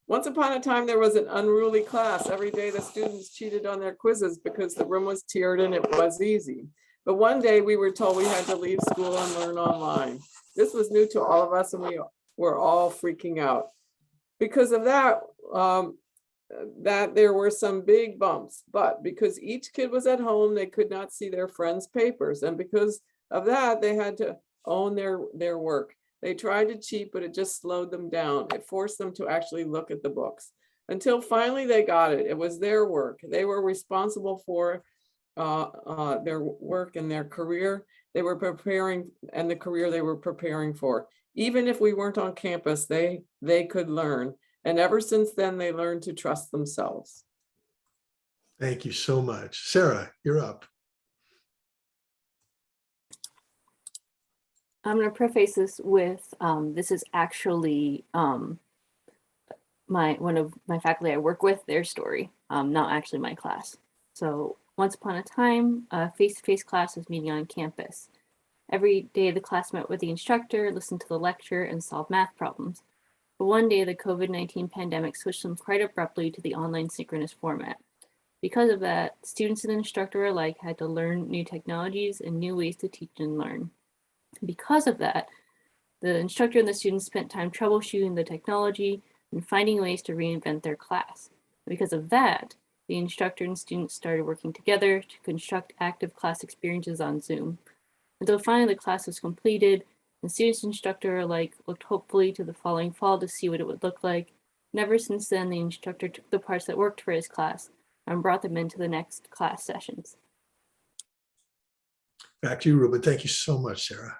Once upon a time, there was an unruly class. Every day, the students cheated on their quizzes because the room was tiered and it was easy. But one day, we were told we had to leave school and learn online. This was new to all of us, and we were all freaking out. Because of that, there were some big bumps. But because each kid was at home, they could not see their friends' papers. And because of that, they had to own their work. They tried to cheat, but it just slowed them down. It forced them to actually look at the books until finally they got it. It was their work. They were responsible for their work and their career. They were preparing, and the career they were preparing for. Even if we weren't on campus, they could learn. And ever since then, they learned to trust themselves. Thank you so much. Sarah, you're up. I'm going to preface this with, this is actually one of my faculty I work with, their story, not actually my class. So once upon a time, a face-to-face class was meeting on campus. Every day the class met with the instructor, listened to the lecture, and solved math problems. But one day the COVID-19 pandemic switched them quite abruptly to the online synchronous format. Because of that, students and instructor alike had to learn new technologies and new ways to teach and learn. Because of that, the instructor and the students spent time troubleshooting the technology and finding ways to reinvent their class. Because of that, the instructor and students started working together to construct active class experiences on Zoom. Until finally the class was completed, and students and instructor alike looked hopefully to the following fall to see what it would look like. And ever since then, the instructor took the parts that worked for his class and brought them into the next class sessions. Back to you, Ruben. Thank you so much, Sarah.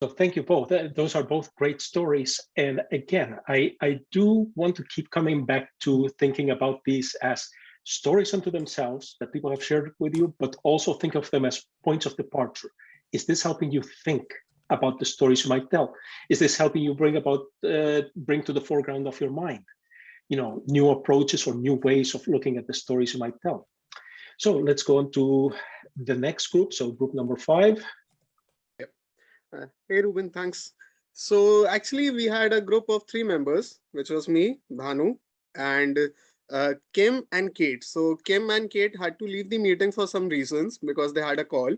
So thank you both. Those are both great stories. And again, I do want to keep coming back to thinking about these as stories unto themselves that people have shared with you, but also think of them as points of departure. Is this helping you think about the stories you might tell? Is this helping you bring to the foreground of your mind, new approaches or new ways of looking at the stories you might tell? So let's go on to the next group. So group number 5. Hey, Ruben, thanks. So actually, we had a group of 3 members, which was me, Bhanu, and Kim and Kate. So Kim and Kate had to leave the meeting for some reasons because they had a call.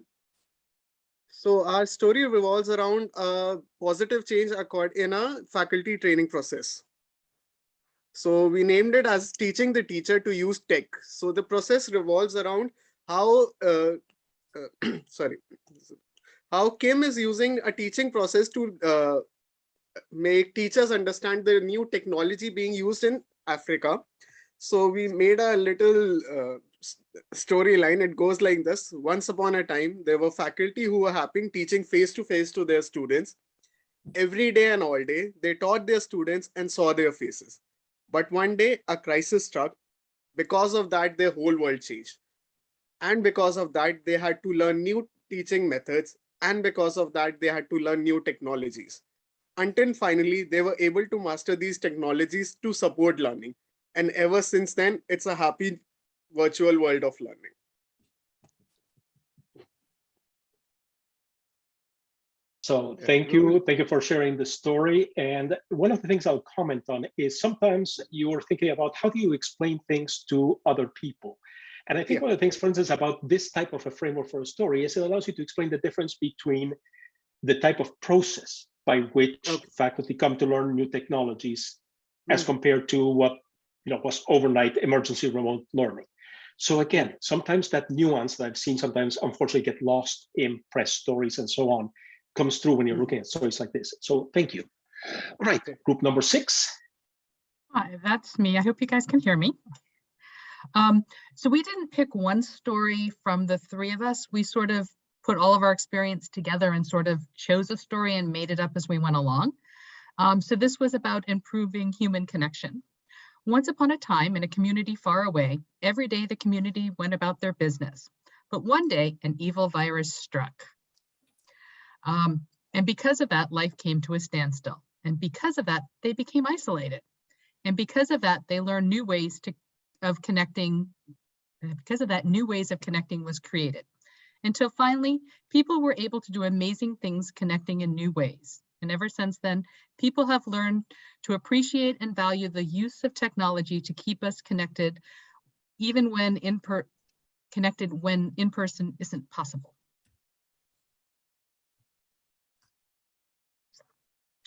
So our story revolves around a positive change occurred in a faculty training process. So we named it as teaching the teacher to use tech. So the process revolves around how, how Kim is using a teaching process to make teachers understand the new technology being used in Africa. So we made a little storyline. It goes like this. Once upon a time, there were faculty who were happy teaching face-to-face to their students. Every day and all day, they taught their students and saw their faces. But one day, a crisis struck. Because of that, their whole world changed. And because of that, they had to learn new teaching methods, and because of that, they had to learn new technologies. Until finally, they were able to master these technologies to support learning. And ever since then, it's a happy virtual world of learning. So thank you for sharing the story. And one of the things I'll comment on is sometimes you're thinking about how do you explain things to other people. And I think one of the things, for instance, about this type of a framework for a story is it allows you to explain the difference between the type of process by which faculty come to learn new technologies as compared to what was overnight emergency remote learning. So again, sometimes that nuance that I've seen sometimes unfortunately get lost in press stories and so on comes through when you're looking at stories like this. So thank you. All right, group number 6. Hi, that's me. I hope you guys can hear me. So we didn't pick one story from the 3 of us. We sort of put all of our experience together and sort of chose a story and made it up as we went along. So this was about improving human connection. Once upon a time, in a community far away, every day the community went about their business. But one day, an evil virus struck. And because of that, life came to a standstill. And because of that, they became isolated. And because of that, they learned new ways of connecting. Because of that, new ways of connecting was created. Until finally, people were able to do amazing things connecting in new ways. And ever since then, people have learned to appreciate and value the use of technology to keep us connected, even when in person isn't possible.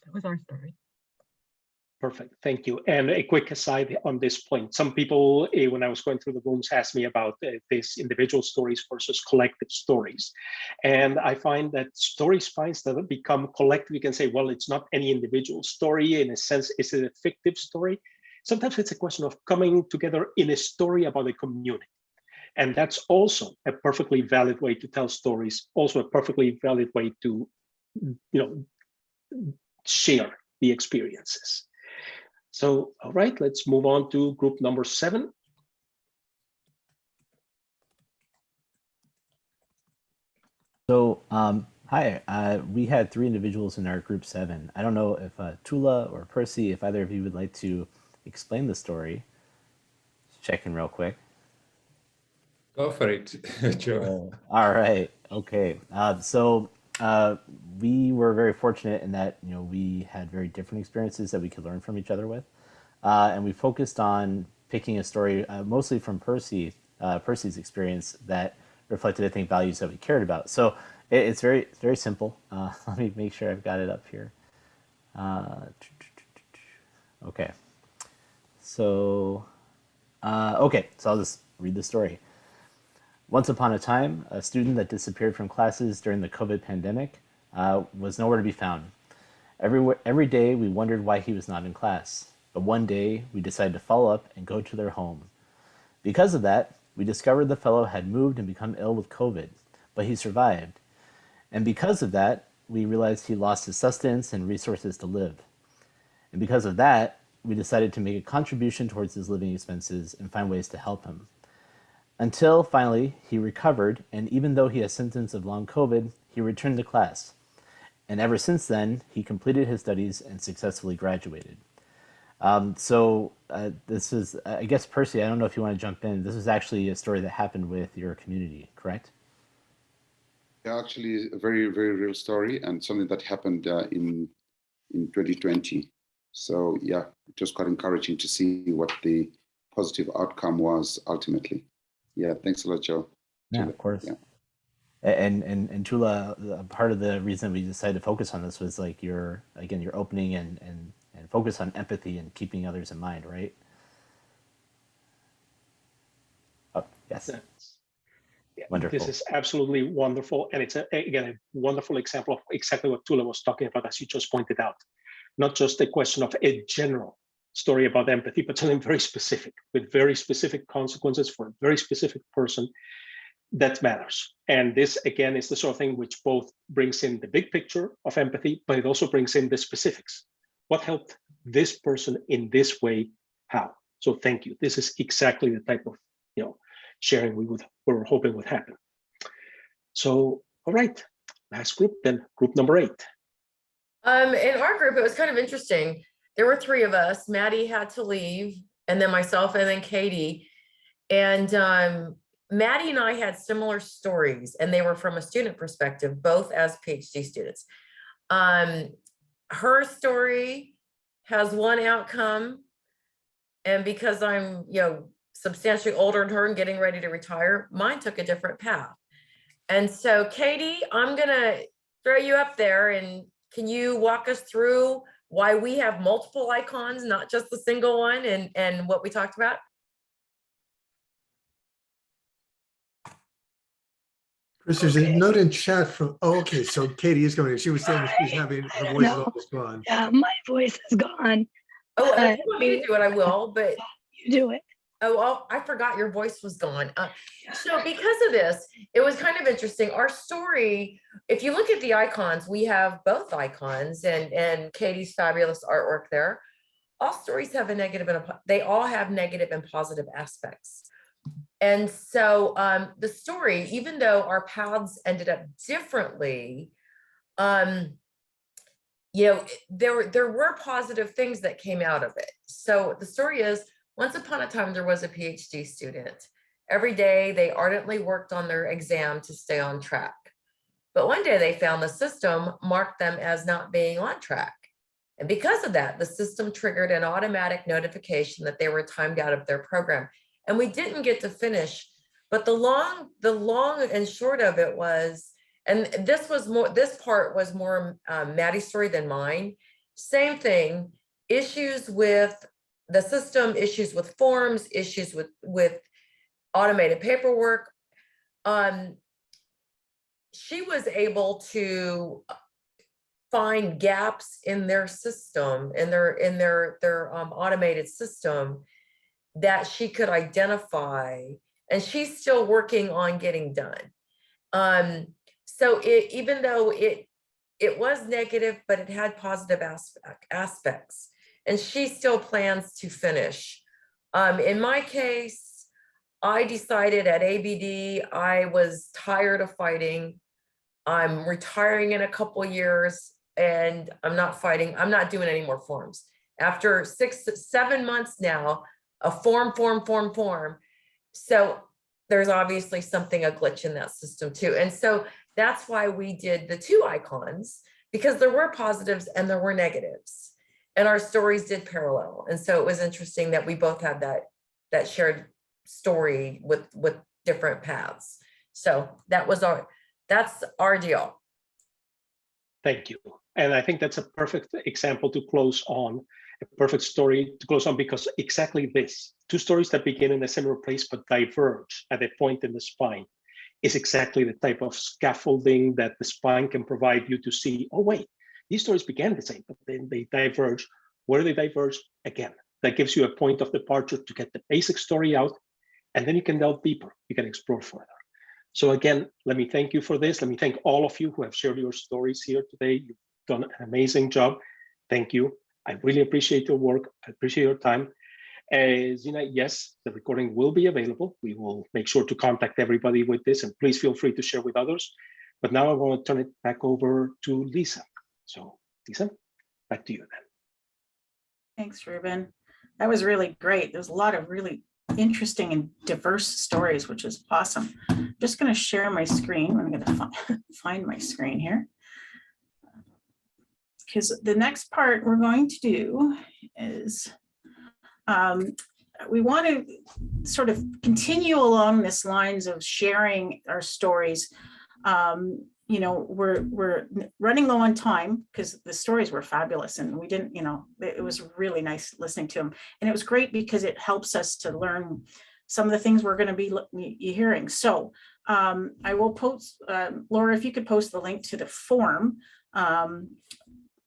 That was our story. Perfect, thank you. And a quick aside on this point. Some people, when I was going through the rooms, asked me about this individual stories versus collective stories. And I find that story spines that become collective, you can say, well, it's not any individual story. In a sense, is it a fictive story? Sometimes it's a question of coming together in a story about a community. And that's also a perfectly valid way to tell stories, also a perfectly valid way to, share the experiences. So, all right, let's move on to group number 7. So, hi, we had 3 individuals in our group 7. I don't know if Tula or Percy, if either of you would like to explain the story. Just checking real quick. Go for it, Joe. All right, okay. We were very fortunate in that, we had very different experiences that we could learn from each other with. And we focused on picking a story, mostly from Percy's experience that reflected, I think, values that we cared about. So it's very simple. Let me make sure I've got it up here. Okay. So I'll just read the story. Once upon a time, a student that disappeared from classes during the COVID pandemic was nowhere to be found. Every day we wondered why he was not in class, but one day we decided to follow up and go to their home. Because of that, we discovered the fellow had moved and become ill with COVID, but he survived. And because of that, we realized he lost his sustenance and resources to live. And because of that, we decided to make a contribution towards his living expenses and find ways to help him. Until finally he recovered, and even though he has symptoms of long COVID, he returned to class. And ever since then, he completed his studies and successfully graduated. This is, I guess, Percy, I don't know if you want to jump in. This is actually a story that happened with your community, correct? Yeah, actually a very, very real story and something that happened in 2020. So yeah, it was quite encouraging to see what the positive outcome was ultimately. Yeah, thanks a lot, Joe. Yeah, of course. Yeah. And Tula, part of the reason we decided to focus on this was like your opening and focus on empathy and keeping others in mind, right? Oh, yes. Yeah, wonderful. This is absolutely wonderful. And it's, again, a wonderful example of exactly what Tula was talking about, as you just pointed out. Not just a question of a general story about empathy, but something very specific, with very specific consequences for a very specific person that matters. And this, again, is the sort of thing which both brings in the big picture of empathy, but it also brings in the specifics. What helped this person in this way? How? So thank you. This is exactly the type of sharing we were hoping would happen. So All right, last group then, group number 8. In our group, it was kind of interesting. There were 3 of us. Maddie had to leave, and then myself, and then Katie. And Maddie and I had similar stories, and they were from a student perspective, both as PhD students. Her story has one outcome, and because I'm, substantially older than her and getting ready to retire, mine took a different path. And so, Katie, I'm gonna throw you up there, and can you walk us through why we have multiple icons, not just the single one, and what we talked about? Chris, there's a note in chat from, okay, so Katie is going, she was saying she's having, her voice is almost gone. Yeah, my voice is gone. Oh, if you want me to do it, I will, but. You do it. Oh, I forgot your voice was gone. So because of this, it was kind of interesting. Our story, if you look at the icons, we have both icons and Katie's fabulous artwork there. All stories have a negative and they all have negative and positive aspects. And so the story, even though our paths ended up differently, there were positive things that came out of it. So the story is, once upon a time, there was a PhD student. Every day, they ardently worked on their exam to stay on track. But one day, they found the system marked them as not being on track. And because of that, the system triggered an automatic notification that they were timed out of their program. And we didn't get to finish. But the long and short of it was, and this part was more Maddie's story than mine. Same thing, issues with the system, issues with forms, issues with automated paperwork. She was able to find gaps in their system, in their automated system that she could identify, and she's still working on getting done. So even though it was negative, but it had positive aspects. And she still plans to finish. In my case, I decided at ABD, I was tired of fighting. I'm retiring in a couple years and I'm not fighting. I'm not doing any more forms. After 7 months now, a form. So there's obviously a glitch in that system too. And so that's why we did the 2 icons, because there were positives and there were negatives. And our stories did parallel. And so it was interesting that we both had that shared story with different paths. So that's our deal. Thank you. And I think that's a perfect example to close on, a perfect story to close on, because exactly this, 2 stories that begin in a similar place but diverge at a point in the spine is exactly the type of scaffolding that the spine can provide you to see, oh wait, these stories began the same, but then they diverge. Where they diverge, again, that gives you a point of departure to get the basic story out, and then you can delve deeper, you can explore further. So again, let me thank you for this. Let me thank all of you who have shared your stories here today. You've done an amazing job. Thank you. I really appreciate your work. I appreciate your time. Zina, yes, the recording will be available. We will make sure to contact everybody with this, and please feel free to share with others. But now I want to turn it back over to Lisa. So Lisa, back to you then. Thanks, Ruben. That was really great. There's a lot of really interesting and diverse stories, which is awesome. I'm just going to share my screen. I'm going to find my screen here, because the next part we're going to do is we want to sort of continue along this lines of sharing our stories. We're running low on time because the stories were fabulous, and we didn't, it was really nice listening to them. And it was great because it helps us to learn some of the things we're going to be hearing. So I will post, Laura, if you could post the link to the form.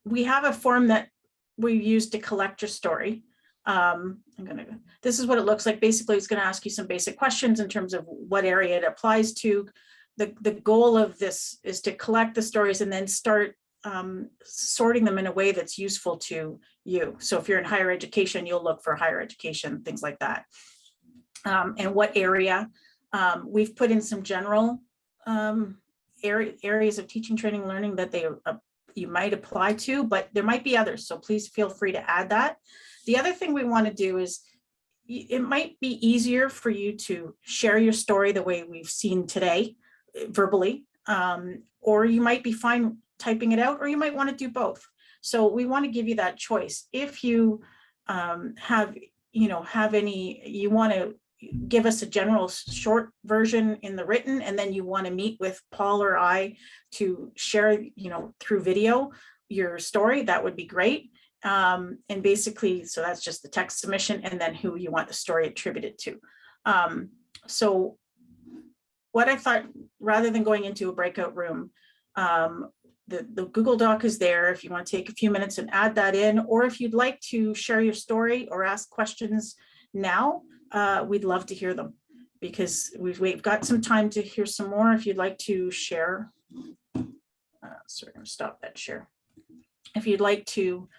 We have a form that we use to collect your story. This is what it looks like. Basically, it's going to ask you some basic questions in terms of what area it applies to. The goal of this is to collect the stories and then start sorting them in a way that's useful to you. So if you're in higher education, you'll look for higher education, things like that. And what area. We've put in some general areas of teaching, training, learning that you might apply to, but there might be others. So please feel free to add that. The other thing we want to do is, it might be easier for you to share your story the way we've seen today, verbally, or you might be fine typing it out, or you might want to do both. So we want to give you that choice. If you have any, you want to give us a general short version in the written, and then you want to meet with Paul or I to share, through video, your story, that would be great. And basically, so that's just the text submission and then who you want the story attributed to. So what I thought, rather than going into a breakout room, the Google Doc is there if you want to take a few minutes and add that in, or if you'd like to share your story or ask questions now, we'd love to hear them, because we've got some time to hear some more. If you'd like to share, so we're going to stop that share. If you'd like to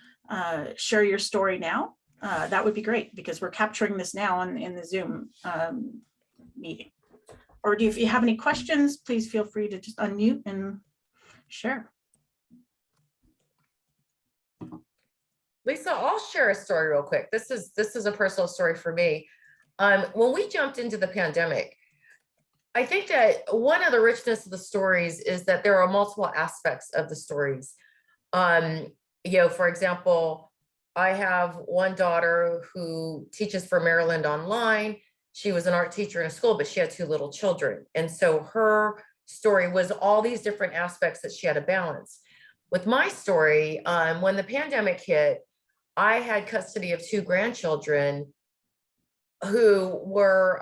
share your story now, that would be great, because we're capturing this now in the Zoom meeting. Or if you have any questions, please feel free to just unmute and share. Lisa, I'll share a story real quick. This is a personal story for me. When we jumped into the pandemic, I think that one of the richness of the stories is that there are multiple aspects of the stories. For example, I have one daughter who teaches for Maryland online. She was an art teacher in a school, but she had 2 little children. And so her story was all these different aspects that she had to balance. With my story, when the pandemic hit, I had custody of 2 grandchildren who were,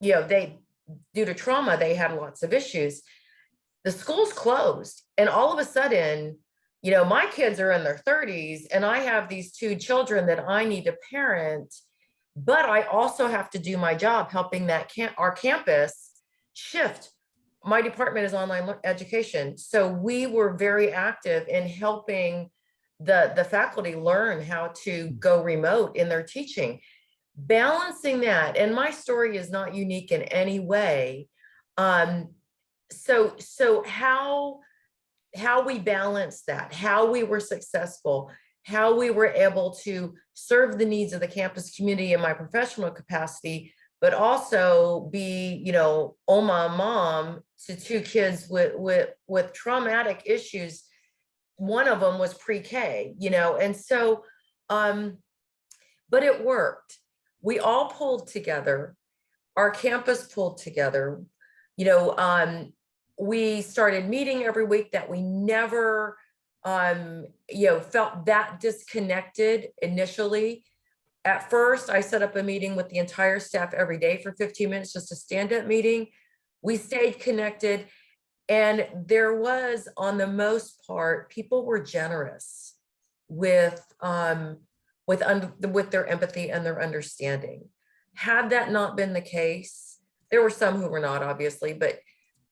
due to trauma, they had lots of issues. The schools closed, and all of a sudden, my kids are in their 30s, and I have these 2 children that I need to parent, but I also have to do my job helping our campus shift. My department is online education, so we were very active in helping the faculty learn how to go remote in their teaching. Balancing that, and my story is not unique in any way. So how we balanced that, how we were successful, how we were able to serve the needs of the campus community in my professional capacity, but also be, Oma mom to 2 kids with traumatic issues. One of them was pre-K, and so, but it worked. We all pulled together. Our campus pulled together. We started meeting every week, that we never, felt that disconnected initially. At first, I set up a meeting with the entire staff every day for 15 minutes, just a stand-up meeting. We stayed connected. And there was, on the most part, people were generous with their empathy and their understanding. Had that not been the case, there were some who were not, obviously, but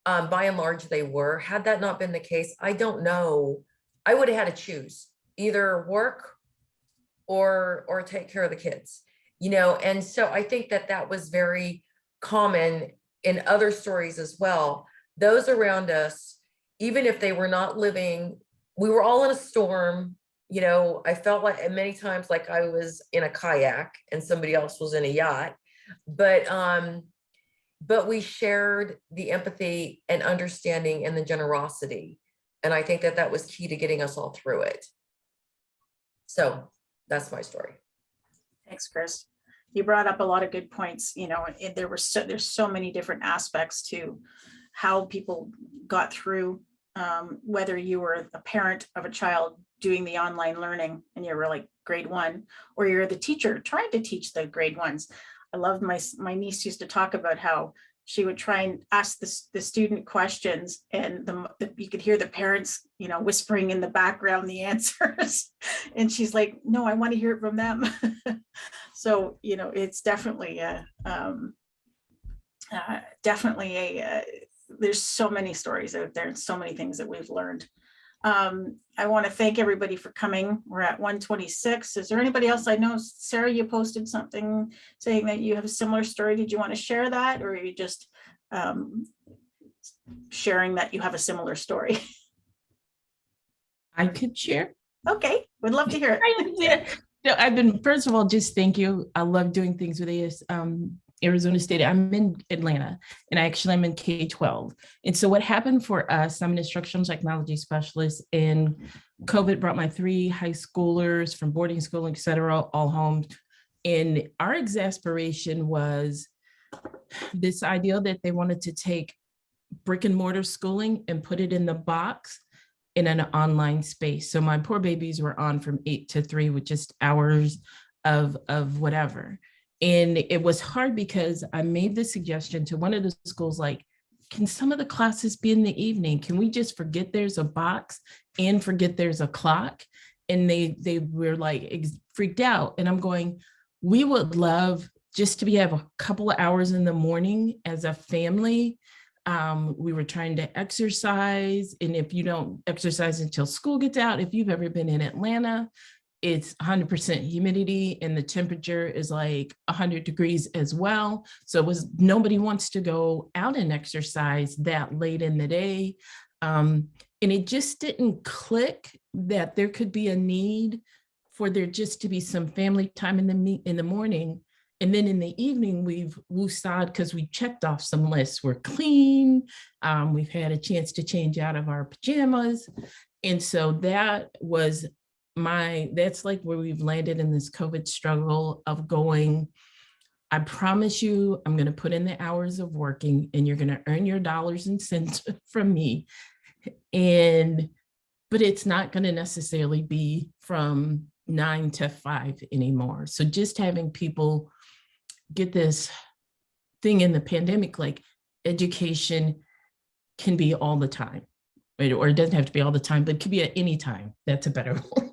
by and large they were. Had that not been the case, I don't know. I would have had to choose either work or take care of the kids, and so I think that was very common in other stories as well. Those around us, even if they were not living, we were all in a storm. I felt like many times like I was in a kayak and somebody else was in a yacht, but we shared the empathy and understanding and the generosity. And I think that was key to getting us all through it. So that's my story. Thanks, Chris. You brought up a lot of good points, and there's so many different aspects to how people got through, whether you were a parent of a child doing the online learning and you were like grade 1, or you're the teacher trying to teach the grade 1s. I loved my niece used to talk about how she would try and ask the student questions, and you could hear the parents, whispering in the background the answers. And she's like, no, I want to hear it from them. So, it's definitely there's so many stories out there and so many things that we've learned. I want to thank everybody for coming. We're at 1:26. Is there anybody else? I know, Sarah, you posted something saying that you have a similar story. Did you want to share that, or are you just sharing that you have a similar story. I could share. Okay, would love to hear it. No, I've been, first of all, just thank you. I love doing things with Arizona State. I'm in Atlanta, and I'm in K-12. And so what happened for us, I'm an instructional technology specialist, and COVID brought my 3 high schoolers from boarding school, et cetera, all home. And our exasperation was this idea that they wanted to take brick and mortar schooling and put it in the box in an online space. So my poor babies were on from 8 to 3 with just hours of whatever. And it was hard because I made the suggestion to one of the schools, like, can some of the classes be in the evening? Can we just forget there's a box and forget there's a clock? And they were like freaked out. And I'm going, we would love just to have a couple of hours in the morning as a family. We were trying to exercise, and if you don't exercise until school gets out, if you've ever been in Atlanta, it's 100% humidity and the temperature is like 100 degrees as well. So nobody wants to go out and exercise that late in the day. And it just didn't click that there could be a need for there just to be some family time in the morning. And then in the evening, we've woosad because we checked off some lists. We're clean. We've had a chance to change out of our pajamas. And so that was that's like where we've landed in this COVID struggle of going, I promise you, I'm going to put in the hours of working and you're going to earn your dollars and cents from me. But it's not going to necessarily be from 9 to 5 anymore. So just having people get this thing in the pandemic, like education can be all the time, right? Or it doesn't have to be all the time, but it could be at any time. That's a better word.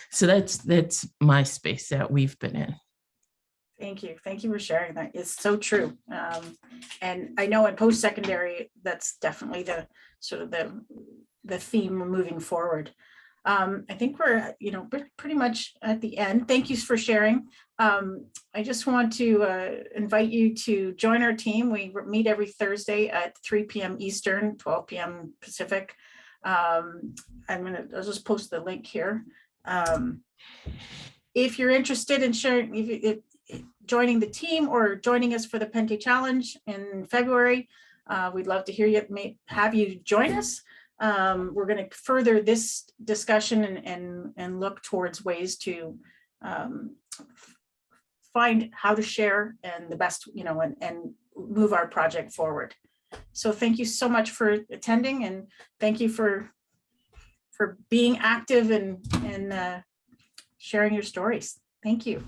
So that's my space that we've been in. Thank you. Thank you for sharing that. It's so true. And I know in post-secondary, that's definitely the sort of the theme moving forward. I think we're pretty much at the end. Thank you for sharing. I just want to invite you to join our team. We meet every Thursday at 3 p.m. Eastern, 12 p.m. Pacific. I'll just post the link here. If you're interested in sharing, joining the team or joining us for the Pente Challenge in February, we'd love to hear you, have you join us. We're going to further this discussion and look towards ways to find how to share and the best, and move our project forward. So thank you so much for attending, and thank you for being active and sharing your stories. Thank you.